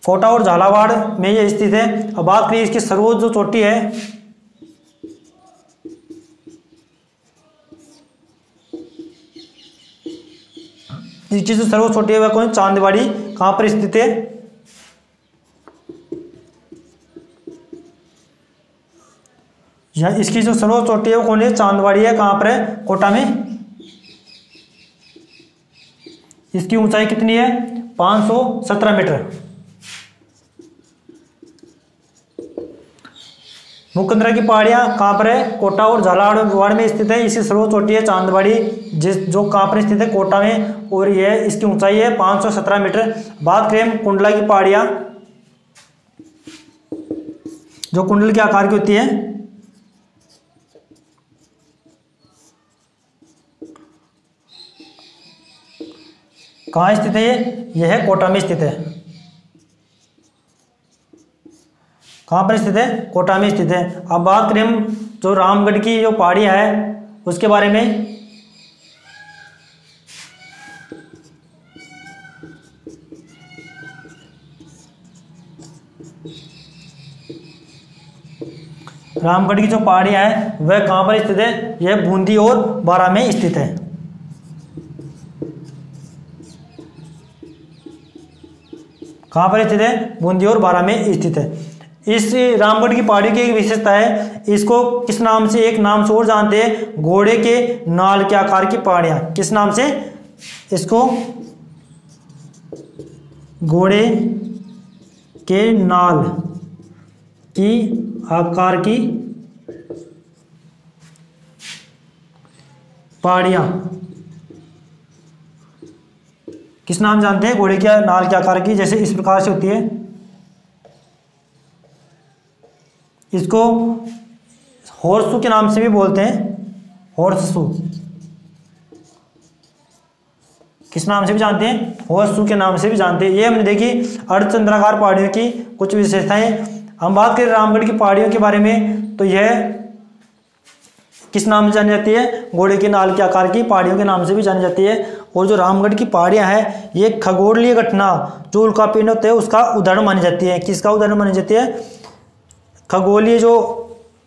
Speaker 1: कोटा और झालावाड़ में ये स्थित है। अब बात करें इसकी सर्वोच्च जो चोटी है, इसकी जो सर्वोच्च चोटी है वह कौन, चांदवाड़ी। कहाँ पर स्थित है, इसकी जो सर्वोच्च चोटी है वो कौन है, चांदवाड़ी है। कहाँ पर है, कोटा में। इसकी ऊंचाई कितनी है, 517 मीटर। मुकंदरा की पहाड़ियाँ कहाँ पर है, कोटा और झालावाड़ में स्थित है। इसकी सर्वोच्च चोटी है चांदवाड़ी, जो कहाँ पर स्थित है, कोटा में। और यह इसकी ऊंचाई है 517 मीटर। बात करें कुंडला की पहाड़ियाँ, जो कुंडल के आकार की होती है, कहाँ स्थित है यह है कोटा में स्थित है। कहाँ पर स्थित है, कोटा में स्थित है। अब बात करें हम जो रामगढ़ की जो पहाड़ियाँ है उसके बारे में। रामगढ़ की जो पहाड़ियाँ है वह कहाँ पर स्थित है, यह बूंदी और बारां में स्थित है। कहाँ पर स्थित है, बूंदी और बारां में स्थित है। इस रामगढ़ की पहाड़ी की एक विशेषता है, इसको किस नाम से, एक नाम से और जानते हैं, घोड़े के नाल के आकार की पहाड़ियां। किस नाम से? इसको घोड़े के नाल की आकार की पहाड़ियां किस नाम जानते हैं? घोड़े के नाल के आकार की, जैसे इस प्रकार से होती है। इसको हॉर्सू के नाम से भी बोलते हैं, हॉर्सू। किस नाम से भी जानते हैं? हॉर्सू के नाम से भी जानते हैं। ये हमने देखी अर्धचंद्राकार पहाड़ियों की कुछ विशेषताएं। हम बात करें रामगढ़ की पहाड़ियों के बारे में, तो यह किस नाम से जानी जाती है? घोड़े के नाल के आकार की पहाड़ियों के नाम से भी जानी जाती है। और जो रामगढ़ की पहाड़ियां हैं, ये खगोलीय घटना जो उल्कापिंड होते हैं उसका उदाहरण मानी जाती है। किसका उदाहरण मानी जाती है? खगोलीय जो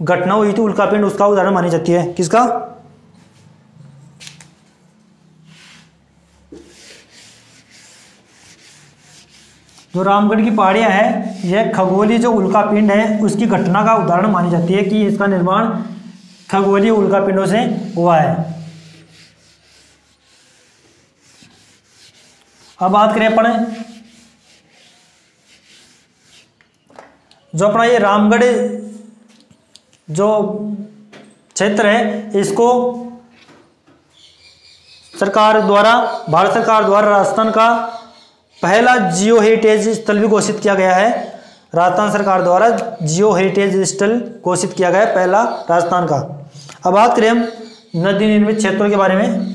Speaker 1: घटना हुई थी उल्कापिंड, उसका उदाहरण मानी जाती है। किसका? जो रामगढ़ की पहाड़ियां हैं, यह खगोलीय जो उल्कापिंड है उसकी घटना का उदाहरण मानी जाती है कि इसका निर्माण खगोलीय उल्कापिंडों से हुआ है। अब बात करें अपन जो अपना ये रामगढ़ जो क्षेत्र है, इसको सरकार द्वारा, भारत सरकार द्वारा राजस्थान का पहला जियो हेरिटेज स्थल भी घोषित किया गया है। राजस्थान सरकार द्वारा जियो हेरिटेज स्थल घोषित किया गया है पहला राजस्थान का। अब बात करें हम नदी निर्मित क्षेत्रों के बारे में।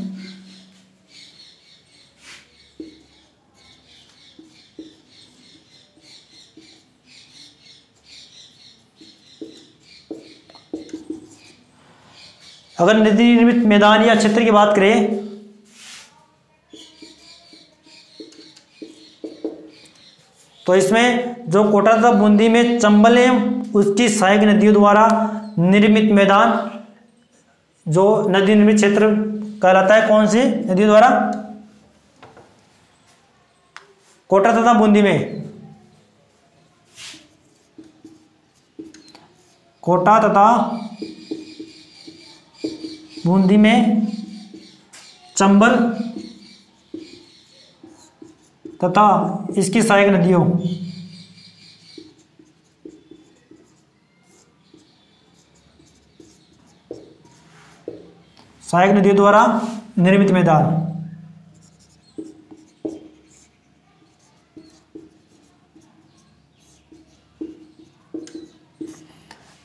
Speaker 1: अगर नदी निर्मित मैदान या क्षेत्र की बात करें, तो इसमें जो कोटा तथा बूंदी में चंबल एवं उसकी सहायक नदियों द्वारा निर्मित मैदान जो नदी निर्मित क्षेत्र कहलाता है। कौन सी नदियों द्वारा? कोटा तथा बूंदी में, कोटा तथा बूंदी में चंबल तथा इसकी सहायक नदियों द्वारा निर्मित मैदान।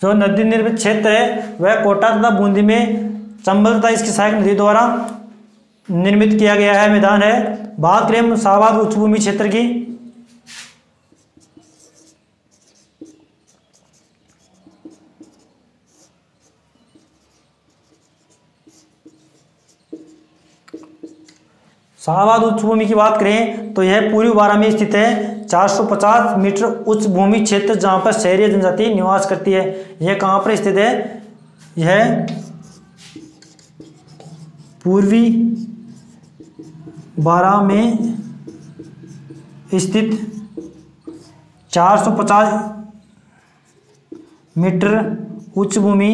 Speaker 1: जो नदी निर्मित क्षेत्र है वह कोटा तथा बूंदी में चंबल तथा इसकी सहायक नदी द्वारा निर्मित किया गया है मैदान है। बात करें शाहबाद उच्चभूमि क्षेत्र की, शाहबाद उच्चभूमि की बात करें तो यह पूर्वी बारां में स्थित है। 450 मीटर उच्च भूमि क्षेत्र जहां पर शहरी जनजाति निवास करती है। यह कहां पर स्थित है? यह पूर्वी बारां में स्थित 450 मीटर उच्च भूमि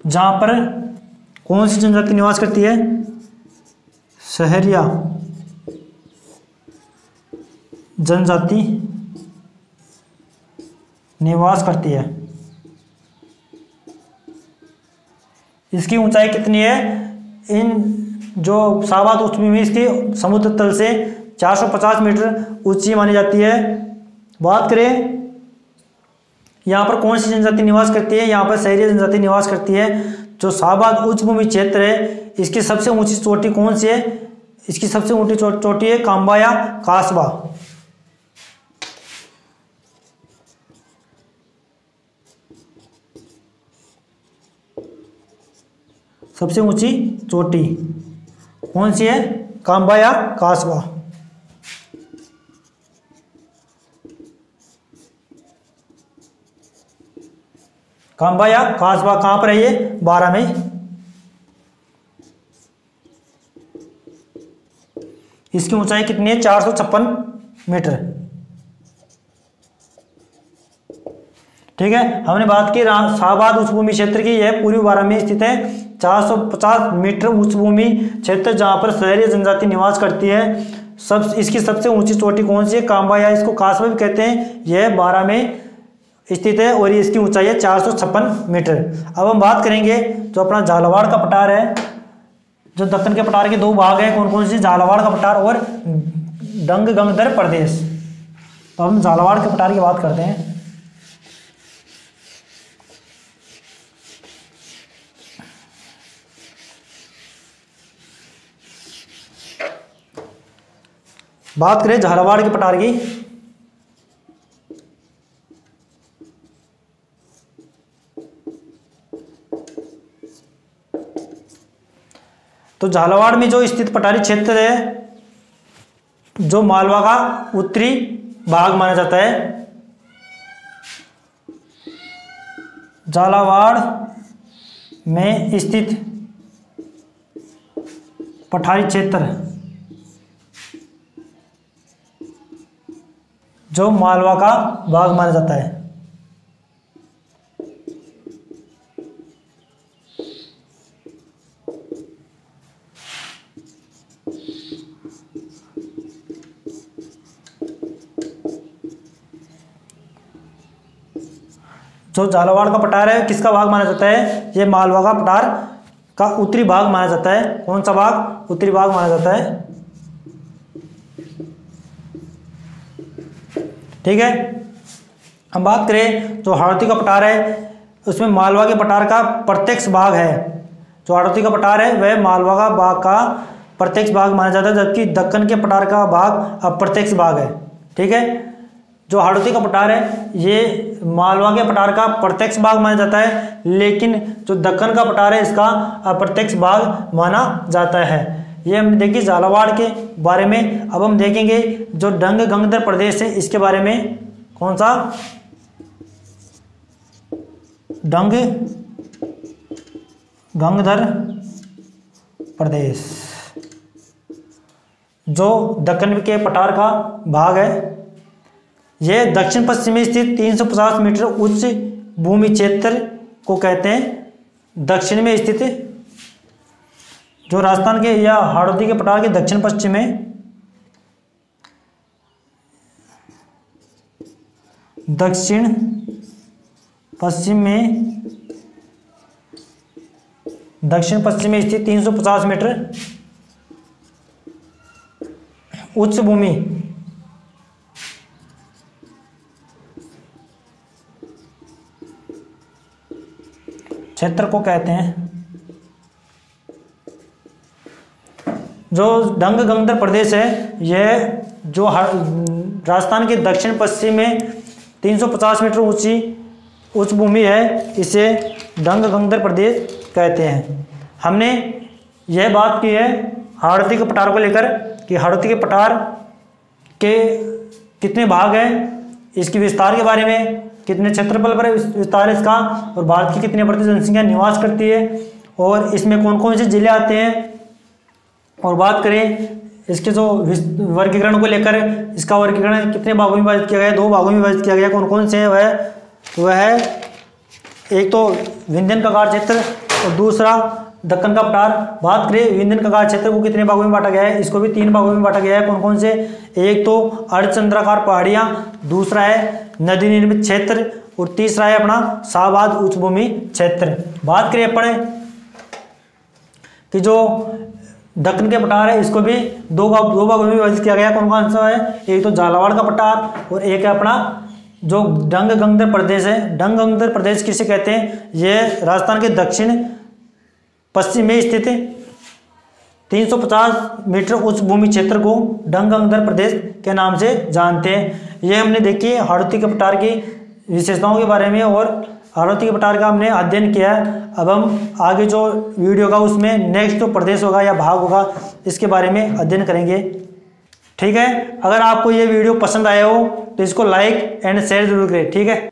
Speaker 1: जहां पर कौन सी जनजाति निवास करती है? सहरिया जनजाति निवास करती है। इसकी ऊंचाई कितनी है? इन जो शाहबाद उच्चभूमि इसकी समुद्र तल से 450 मीटर ऊंची मानी जाती है। बात करें यहाँ पर कौन सी जनजाति निवास करती है? यहाँ पर शहरी जनजाति निवास करती है। जो शाहबाद उच्चभूमि क्षेत्र है इसकी सबसे ऊंची चोटी कौन सी है? इसकी सबसे ऊंची चोटी है कांबा या कासबा। सबसे ऊंची चोटी कौन सी है? कांबा या कासबा। कांबा या कासबा कहां पर है? ये बारां में। इसकी ऊंचाई कितनी है? 456 मीटर। ठीक है। हमने बात की शाहबाद उच्च भूमि क्षेत्र की, यह पूर्वी बारां में स्थित है। 450 मीटर उच्च भूमि क्षेत्र जहाँ पर शहरी जनजाति निवास करती है। इसकी सबसे ऊंची चोटी कौन सी है? कांबा, या इसको कासबा भी कहते हैं। यह बारां में स्थित है और इसकी ऊंचाई है 456 मीटर। अब हम बात करेंगे जो अपना झालावाड़ का पठार है, जो दक्कन के पठार के दो भाग हैं, कौन कौन से? झालावाड़ का पठार और डंग गंगदर प्रदेश। तो हम झालावाड़ के पठार की बात करते हैं। बात करें झालावाड़ के पठार की, तो झालावाड़ में जो स्थित पठारी क्षेत्र है, जो मालवा का उत्तरी भाग माना जाता है। झालावाड़ में स्थित पठारी क्षेत्र जो मालवा का भाग माना जाता है। जो झालावाड़ का पठार है किसका भाग माना जाता है? ये मालवा का पठार का उत्तरी भाग माना जाता है। कौन सा भाग? उत्तरी भाग माना जाता है। ठीक है। हम बात करें जो हाड़ौती का पठार है, उसमें मालवा के पठार का प्रत्यक्ष भाग है। जो हाड़ौती का पठार है वह मालवा का भाग का प्रत्यक्ष भाग माना जाता है, जबकि दक्कन के पठार का भाग अप्रत्यक्ष भाग है। ठीक है। जो हाड़ौती का पठार है ये मालवा के पठार का प्रत्यक्ष भाग माना जाता है, लेकिन जो दक्कन का पठार है इसका अप्रत्यक्ष भाग माना जाता है। ये हम देखिए झालावाड़ के बारे में। अब हम देखेंगे जो डंग गंगदर प्रदेश है, इसके बारे में। कौन सा? डंग गंगदर प्रदेश, जो दक्कन के पठार का भाग है। यह दक्षिण पश्चिम में स्थित 350 मीटर उच्च भूमि क्षेत्र को कहते हैं। दक्षिण में स्थित, जो राजस्थान के या हाड़ौती के पठार के दक्षिण पश्चिम में, दक्षिण पश्चिम में स्थित 350 मीटर उच्च भूमि क्षेत्र को कहते हैं। जो डंग गंगदर प्रदेश है यह जो राजस्थान के दक्षिण पश्चिम में 350 मीटर ऊंची उच्च भूमि है, इसे डंग गंगदर प्रदेश कहते हैं। हमने यह बात की है हाड़ौती के पठार को लेकर कि हाड़ौती के पठार के कितने भाग हैं, इसकी विस्तार के बारे में, कितने क्षेत्रफल पर विस्तार है इसका, और भारत की कितने प्रतिशत जनसंख्या निवास करती है, और इसमें कौन कौन से जिले आते हैं। और बात करें इसके जो वर्गीकरण को लेकर, इसका वर्गीकरण कितने भागों में विभाजित किया गया है? 2 भागों में विभाजित किया गया। कौन कौन से हैं वह है एक तो विंध्यन कगार क्षेत्र और दूसरा दक्कन का पठार। बात करें विंध्यन कगार क्षेत्र को कितने भागों में बांटा गया है? इसको भी 3 भागों में बांटा गया है। कौन कौन से? एक तो अर्धचंद्राकार पहाड़ियाँ, दूसरा है नदी निर्मित क्षेत्र, और तीसरा है अपना शाहबाद उच्च भूमि क्षेत्र। बात करें अपने कि जो दक्कन के पठार है इसको भी 2 भागों में विभाजित किया गया। कौन कौन सा है? एक तो झालावाड़ का पठार और एक है अपना जो डंग गंगदर प्रदेश है। डंग गंगदर प्रदेश किसे कहते हैं? यह राजस्थान के दक्षिण पश्चिम में स्थित 350 मीटर उच्च भूमि क्षेत्र को डंग गंगदर प्रदेश के नाम से जानते हैं। यह हमने देखी हाड़ौती के पठार की विशेषताओं के बारे में, और हाड़ौती के पठार का हमने अध्ययन किया है। अब हम आगे जो वीडियो का उसमें नेक्स्ट जो प्रदेश होगा या भाग होगा इसके बारे में अध्ययन करेंगे। ठीक है। अगर आपको ये वीडियो पसंद आया हो तो इसको लाइक एंड शेयर जरूर करें। ठीक है।